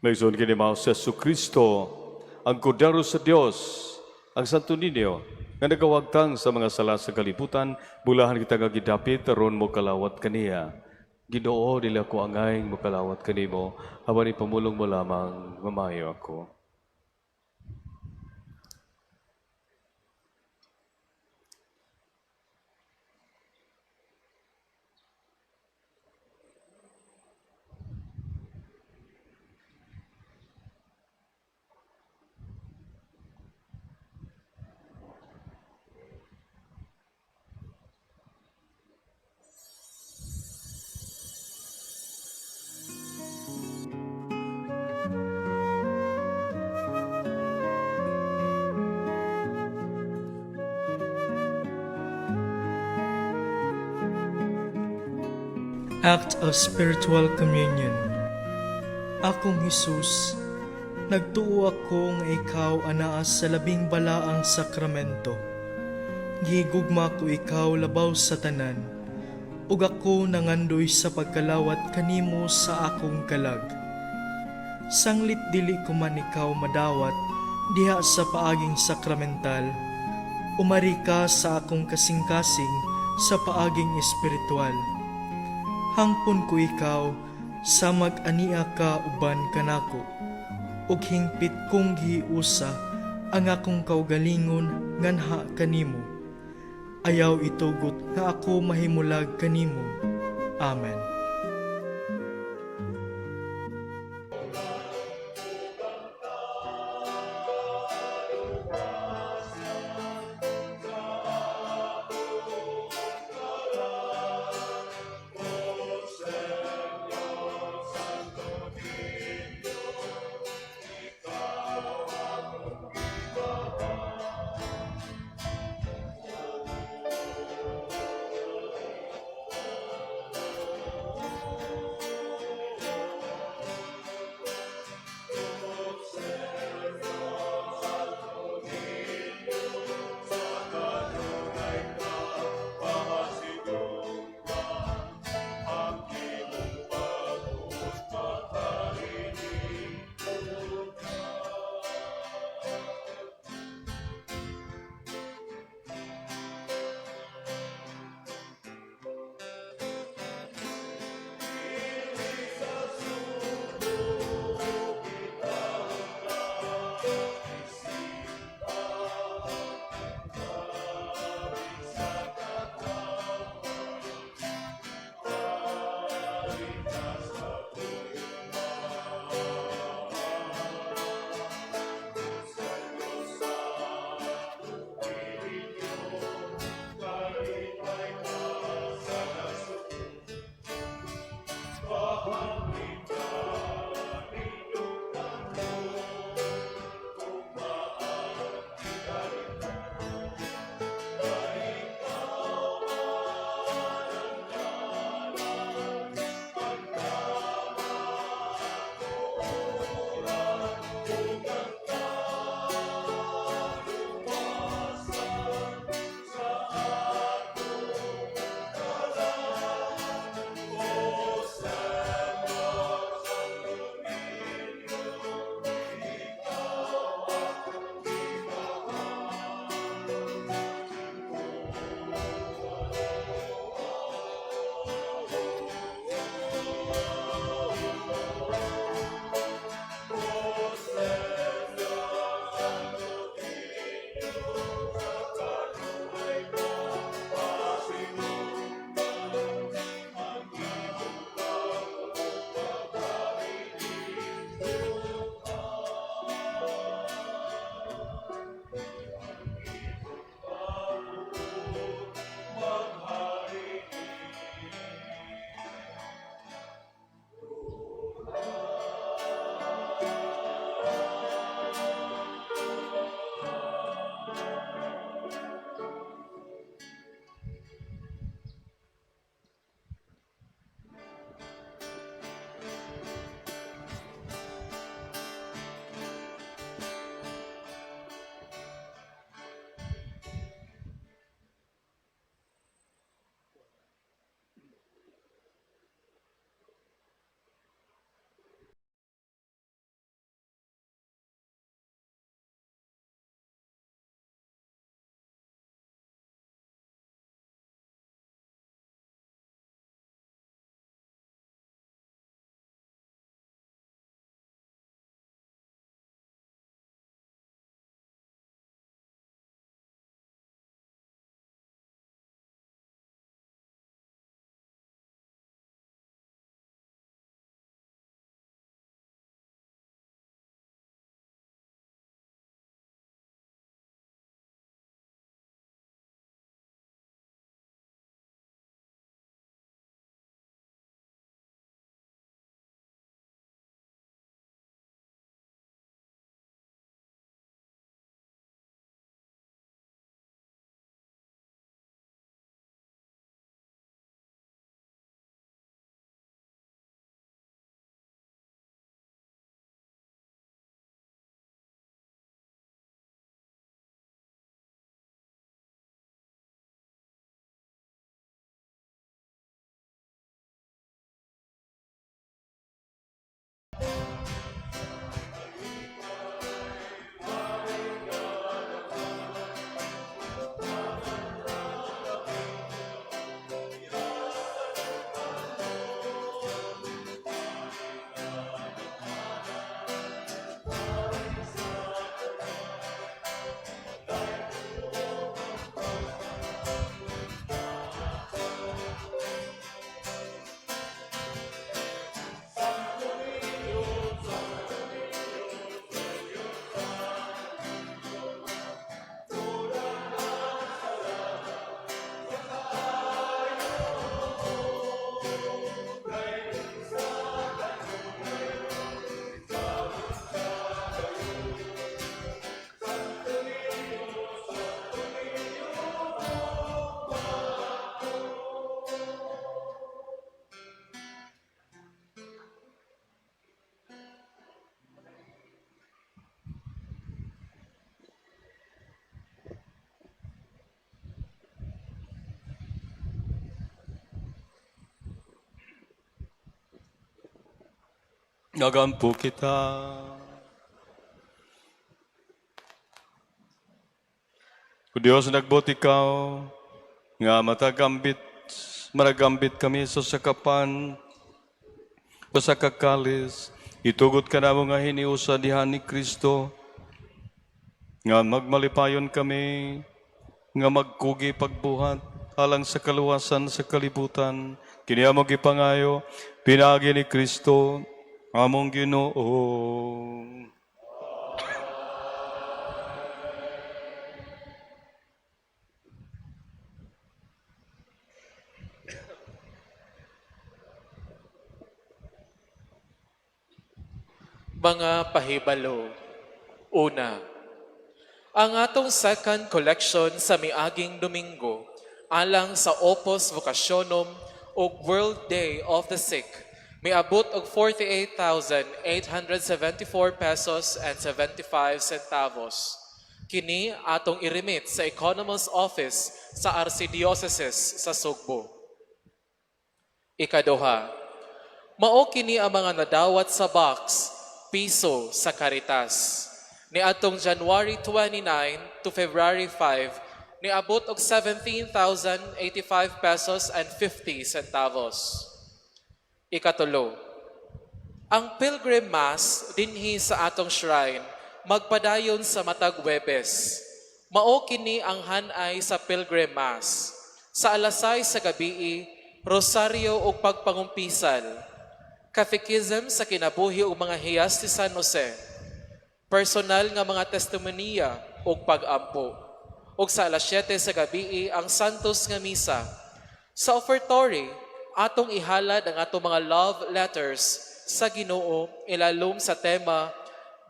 Mayroon kini mao sa Kristo, ang kordero sa Dios, ang Santo Niño, nga nagawagtang sa mga sala sa kalibutan, bulahan kita nga gidapit, aron mo kalawat kaniya. Ginoo, dili ako angay mo kalawat kanimo, haban ipamulong mo lamang, mamayo ako. Act of Spiritual Communion. Akong Hesus, nagtuo ako nga ikaw anaas sa labing balaang sakramento. Gigugma ko ikaw labaw sa tanan, ug ako nangandoy sa pagkalawat kanimo sa akong kalag. Sanglit dili ko man ikaw madawat diha sa paaging sakramental, umari ka sa akong kasing-kasing sa paaging espiritual. Hangpon ko ikaw, sa mag-ania ka uban kanako, ug hingpit kong giusa ang akong kaugalingon nganha kanimo. Ayaw itugot nga ako mahimulag kanimo. Amen. Nagampo kita. O Diyos, nagbot ikaw, nga maragambit kami sa sakapan, sa kakalis, itugot ka na mo nga hiniusa dihan ni Kristo, nga magmalipayon kami, nga magkugi pagbuhat, alang sa kaluwasan sa kalibutan, kini among gipangayo, pinagi ni Kristo, among Ginoo. Mga pahibalo. Una, ang atong second collection sa miaging Domingo alang sa Opus Vocationum o World Day of the Sick miabot og 48,874 pesos and 75 centavos. Kini atong i-remit sa Economist Office sa Archdiocese sa Sugbo. Ikaduha, mao kini ang mga nadawat sa box piso sa Caritas. Ni atong January 29 to February 5, niabot og 17,085 pesos and 50 centavos. Ikatulo, ang Pilgrim Mass dinhi sa atong shrine magpadayon sa matag Huwebes. Mao kini ang hanay sa Pilgrim Mass. Sa alasay sa gabii, rosaryo o pagpangumpisal, Catechism sa kinabuhi ug mga hiyas ni San Jose, personal nga mga testimonya ug pag-ampo, ug sa alas 7 sa gabii ang Santos nga Misa. Sa offertory, atong ihalad ang atong mga love letters sa Ginoo ilalom sa tema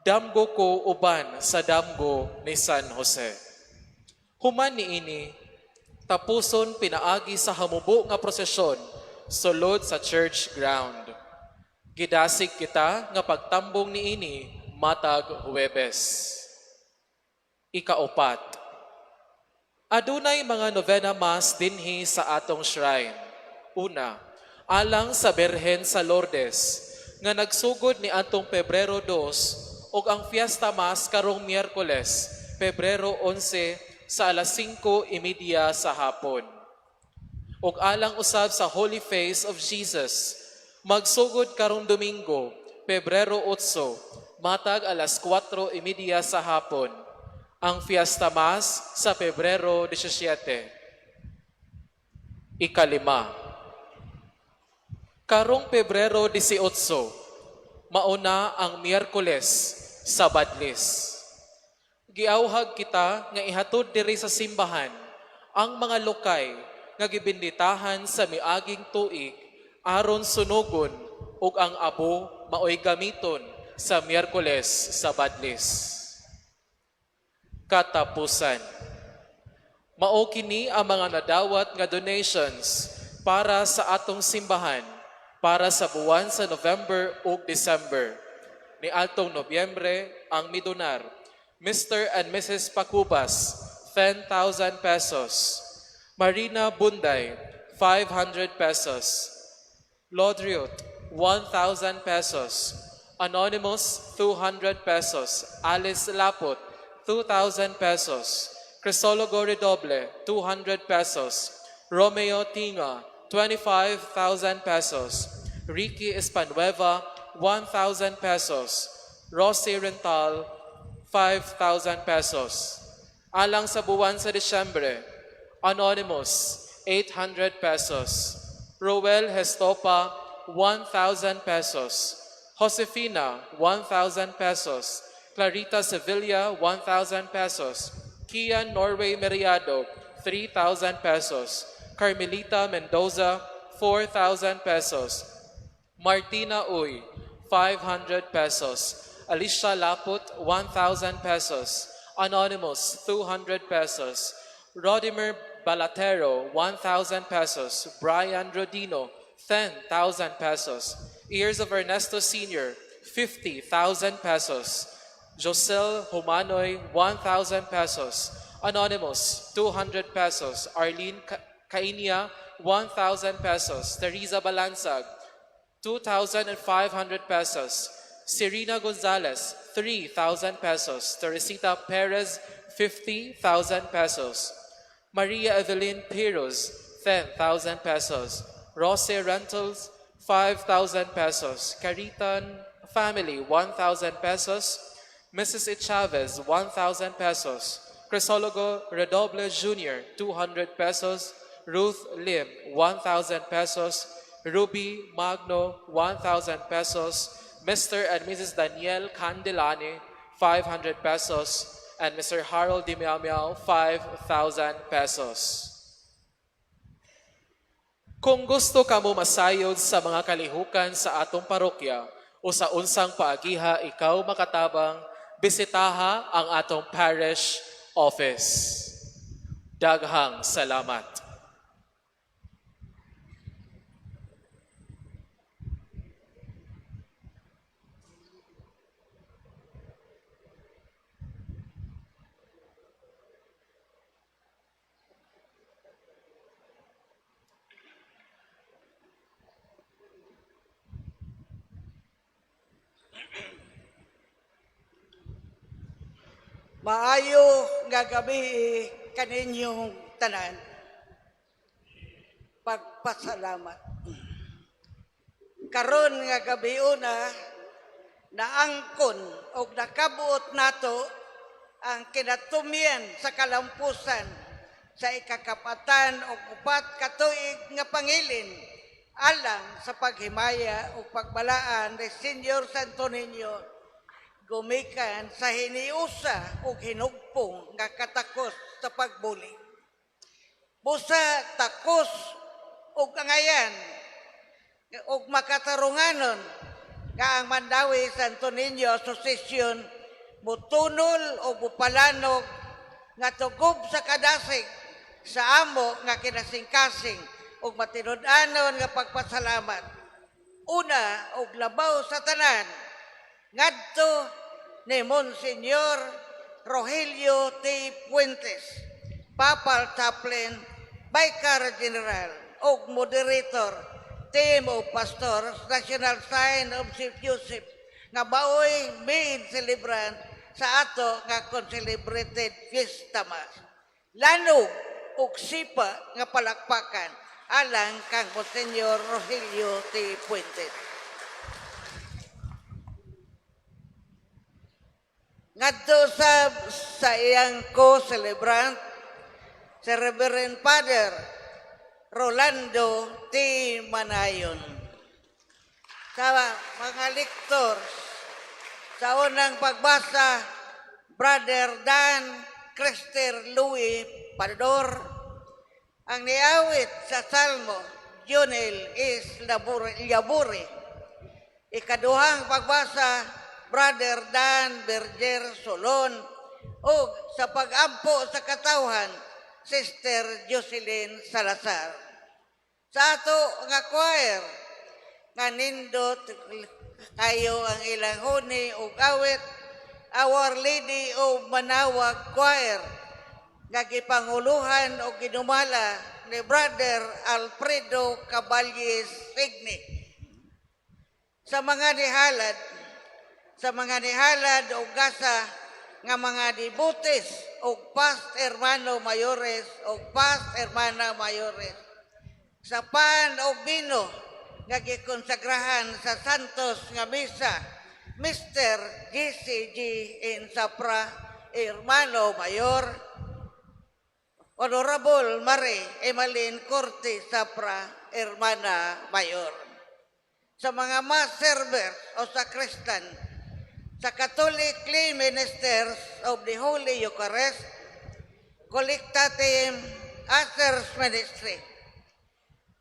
Damgo ko uban sa damgo ni San Jose. Human niini, tapuson pinaagi sa hamubo nga prosesyon sulod sa church ground. Gidasig kita nga pagtambong niini matag Huwebes. Ikaupat, adunay mga novena mass dinhi sa atong shrine. Una, alang sa Berhen sa Lourdes, nga nagsugod ni atong Pebrero 2 ug ang Fiesta Mass karong Miyerkules, Pebrero 11 sa alas 5:30 sa hapon. Ug alang usab sa Holy Face of Jesus, magsugod karong Domingo, Pebrero 8, matag alas 4:30 sa hapon, ang Fiesta Mass sa Pebrero 17. Ikalima, karong Pebrero 18, mauna ang Miyerkules sa Badlis. Giauhag kita nga ihatod diri sa simbahan ang mga lokay nga gibinditahan sa miaging tuig aron sunugon ug ang abo maoy gamiton sa Miyerkules sa Badlis. Katapusan, mao kini ang mga nadawat nga donations para sa atong simbahan para sa buwan sa November ug December. Ni atong Nobyembre ang midonar, Mr. and Mrs. Pacubas, 10,000 pesos. Marina Bunday, 500 pesos. Lodriot, 1,000 pesos. Anonymous, 200 pesos. Alice Lapot, 2,000 pesos. Crisologo Redoble, 200 pesos. Romeo Tinga, 25,000 pesos. Ricky Espanueva, 1,000 pesos. Rosy Rental, 5,000 pesos. Alang sa buwan sa Disyembre, Anonymous, 800 pesos. Roel Hestopa, 1,000 pesos. Josefina, 1,000 pesos. Clarita Sevilla, 1,000 pesos. Kian Norway Meriado, 3,000 pesos. Carmelita Mendoza, 4,000 pesos. Martina Uy, 500 pesos. Alicia Laput, 1,000 pesos. Anonymous, 200 pesos. Rodimer Balatero, 1,000 pesos. Brian Rodino, 10,000 pesos. Ears of Ernesto Sr., 50,000 pesos. Josel Humanoy, 1,000 pesos. Anonymous, 200 pesos. Arlene Kainia, 1,000 pesos. Teresa Balansag, 2,500 pesos. Serena Gonzalez, 3,000 pesos. Teresita Perez, 50,000 pesos. Maria Evelyn Piros, 10,000 pesos. Rose Rentals, 5,000 pesos. Caritan Family, 1,000 pesos. Mrs. E. Chavez, 1,000 pesos. Crisologo Redoble Jr., 200 pesos. Ruth Lim, 1,000 pesos. Ruby Magno, 1,000 pesos. Mr. and Mrs. Daniel Candelani, 500 pesos. And Mr. Harold Di Miao, 5,000 pesos. Kung gusto ka mo masayod sa mga kalihukan sa atong parokya o sa unsang paagiha ikaw makatabang, bisitaha ang atong parish office. Daghang salamat. Maayo nga gabi kaninyong tanan. Pagpasalamat. Karon nga gabi una, naangkon o nakabuot nato ang kinatumian sa kalampusan sa ikakapatan o upat katuig nga pangilin alang sa paghimaya o pagbalaan ni Senyor Santo Niño gumikan sa hiniusa o hinugpong nga katakos sa pagbuli. Busa takos o kangayan o makatarunganon nga ang Mandawi Santo Niño Association mutunol o bupalanog nga tugob sa kadasig sa amo nga kinasingkasing o matinud-anon nga pagpasalamat. Una og labaw sa tanan ngadto ni Monsignor Rogelio T. Puentes, Papal Chaplain, Vicar General o Moderator, Team of Pastors, National Sign of St. Joseph, nga baoy main celebrant sa ato nga con-celebrated Fiesta Mass. Lanog o sipa nga palakpakan alang kang Monsignor Rogelio T. Puentes. Ngadto sa iyang co-celebrant, si Reverend Father Rolando T. Manayon. Sa mga lectors, sa unang pagbasa, Brother Dan Crester Louis Pador, ang niawit sa Salmo, Jonel is Laburi. Ikaduhang pagbasa, Brother Dan Berger Solon o sa pag-ampo sa katawhan, Sister Jocelyn Salazar. Sa ato nga choir, nga nindot kayo ang ilang huni o awit, Our Lady of Manawag Choir, nga gipanguluhan o ginumala ni Brother Alfredo Caballes Signi. Sa mga nihalad o gasa nga mga dibutis o past hermano mayores o past hermana mayores. Sa pan o bino nga gikonsagrahan sa Santos nga misa, Mr. GCG in Sapra, hermano mayor, Honorable Marie Emalyn Corte Sapra, hermana mayor. Sa mga mass servers o sakristan, sa Catholic Lay Ministers of the Holy Eucharist, Collectatim Ushers Ministry,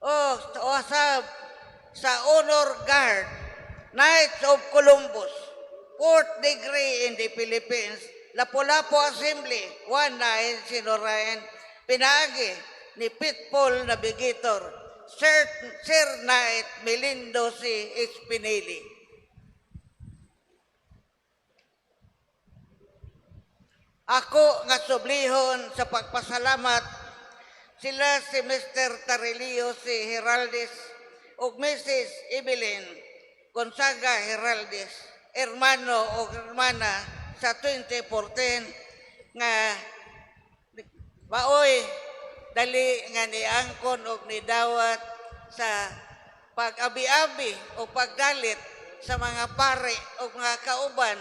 o sa Honor Guard, Knights of Columbus, 4th degree in the Philippines, Lapu-Lapu Assembly, 19 Sinorayan, pinaagi ni Pitbull Navigator, Sir Knight Melindo C. Espineli. Ako nga sublihon sa pagpasalamat sila si Mr. Tarilio C. Heraldez ug Mrs. Evelyn Gonzaga Heraldez, hermano o hermana sa 2014 nga maoy dali nga niangkon og nidawat sa pag-abi-abi o pagdalit sa mga pare o mga kauban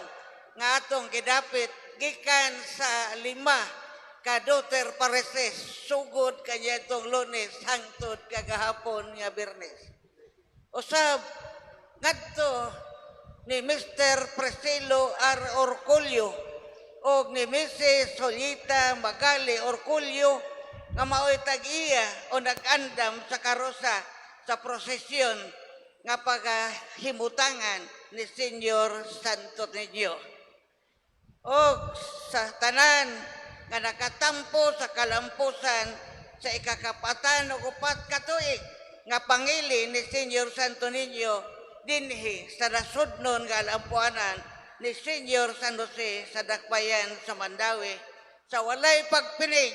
nga atong gidapit gikan sa 5 ka Duterte Pareses sugod kanya itong Lunes hangtod kagahapon nga Biyernes. Usab ngadto ni Mr. Priscilo R. Orculio o ni Mrs. Solita Magali Orculio nga maoy tag-iya o nag-andam sa karosa sa prosesyon nga pagahimutangan ni Senyor Santo Niño. O sa tanan nga nakatampo sa kalampusan sa ikakapatan o 4 ka tuig nga pangili ni Senyor Santo Niño dinhi sa nasudnon nga alampuanan ni Senyor San Jose sa Dakbayan sa Mandawi sa walay pagpinig.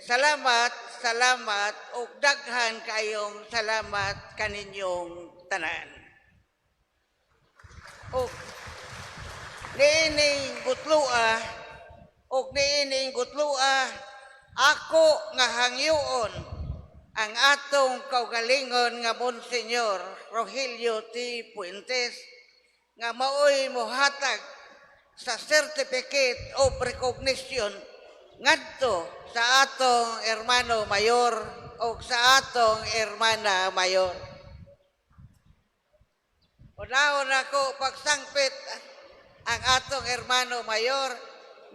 Salamat, salamat ug daghan kayong salamat kaninyong tanan. O niining gutlua ako nga hangyoon ang atong kaugalingon nga Monsenyor Rogelio T. Puentes nga maoy mohatag sa certificate of recognition ngadto sa atong hermano mayor o sa atong hermana mayor. Unahon ako pagsangpit ang atong hermano mayor,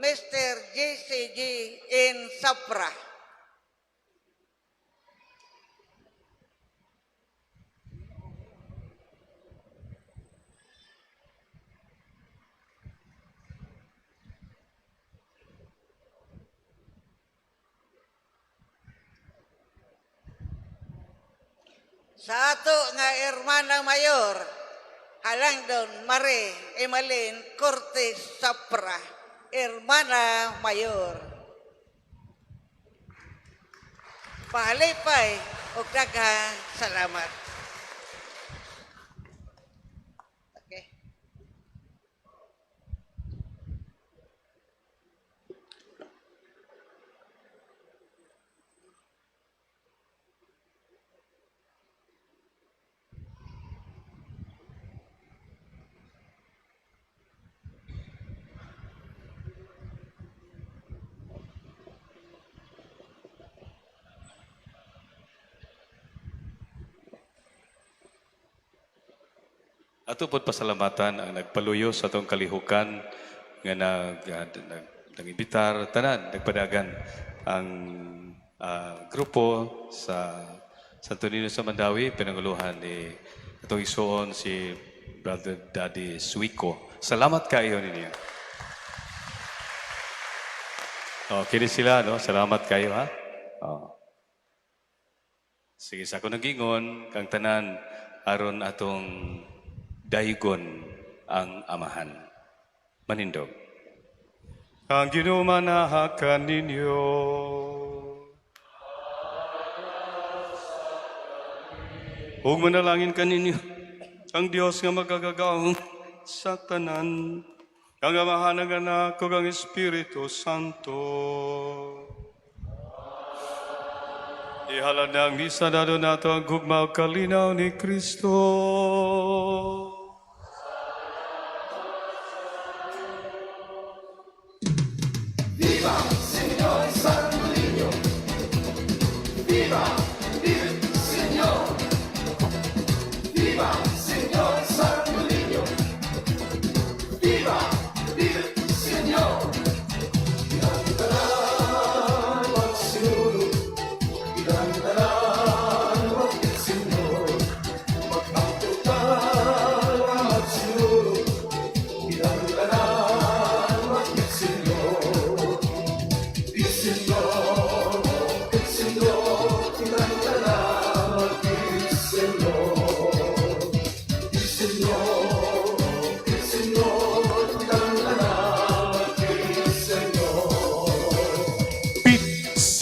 Mr. JCG in Sapra. Sa ato nga hermana mayor, Halangdon Mare Emalyn Cortez Sapra, hermana mayor. Pahalipay ug daghang salamat. Okay. Ato pod pasalamatan ang nagpaluyo sa atong kalihukan nga nag-imbitar tanan nagpadagan ang grupo sa Santo Niño sa Mandawi pinanguluhan ni atong isuon si Brother Daddy Suico. Salamat kayo ninyo. Kini sila no, salamat kayo ha. Sige sa ako nagingon kang tanan aron atong daygon ang amahan. Manindog. Ang ginumanahakan ninyo. Huwag manalangin ka ninyo. Ang Diyos nga magagagaong sa tanan. Ang amahan ng anak ko ang Espiritu Santo. Ihalad na ang misa na doon nato ang gugma o kalinaw ni Kristo.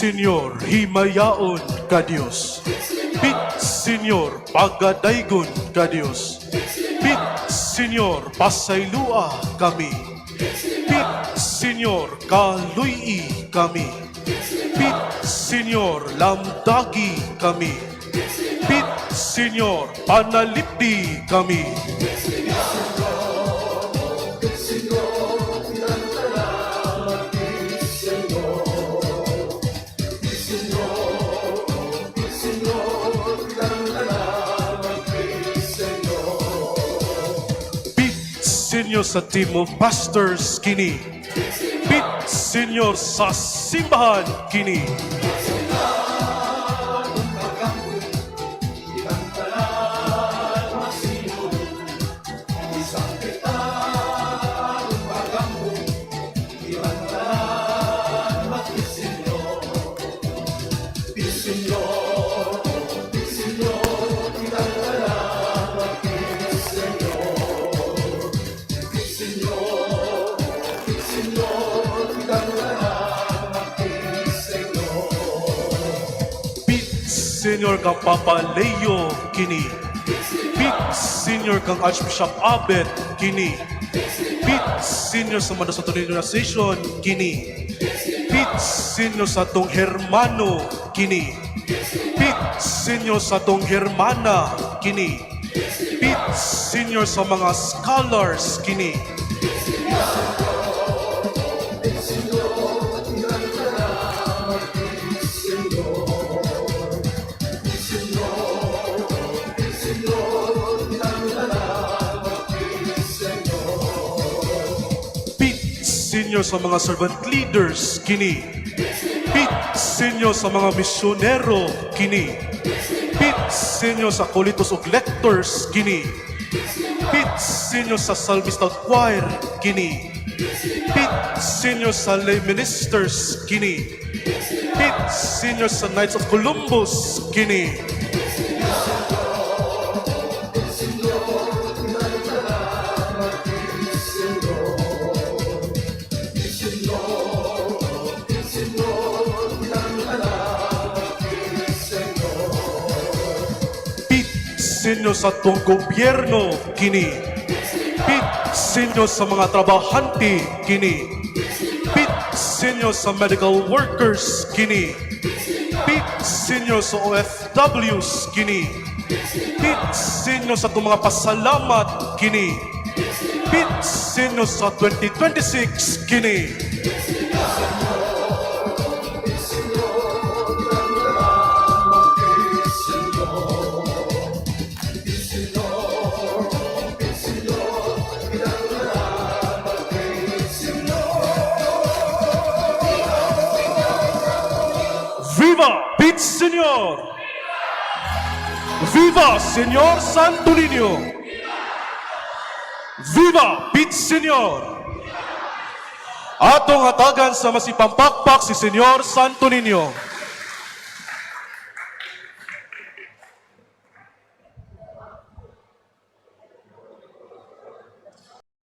Senyor, himayaon ka Diyos. Bit Senyor, pagadaygon ka Dios. Pit, Senyor, pasaylua kami. Pit, Senyor, kaluyi kami. Pit, Senyor, lamdagi kami. Pit, Senyor, panalipdi kami. Pit, Senyor, sa team of pastors kini. Pit, Senyor, sa simbahan kini. Pit, Senyor, kang Papa Leo kini. Pit, Senyor, kang Archbishop Abet kini. Pit, Senyor, sa Mandato sa Organization kini. Pit, Senyor, sa tong hermano kini. Pit, Senyor, sa tong hermana kini. Pit, Senyor, sa mga scholars kini. Pit, Senyor, sa mga servant leaders kini. Pit, Senyor, sa mga misyonero kini. Pit, Senyor, sa kolitos ug lectors kini. Pit, Senyor, sa psalmista ug choir kini. Pit, Senyor, sa lay ministers kini. Pit, Senyor, sa Knights of Columbus kini. Pit, Senyor, sa tong gobyerno kini. Pit, Senyor, sa mga trabahante kini. Pit, Senyor, sa medical workers kini. Pit, Senyor, sa OFWs kini. Pit, Senyor, sa tong mga pasalamat kini. Pit, Senyor, sa 2026 kini. Viva Pit Senyor! Viva Senyor Santo Niño! Viva Pit Senyor! Atong hatagan sa masipampakpak si Senyor Santo Niño.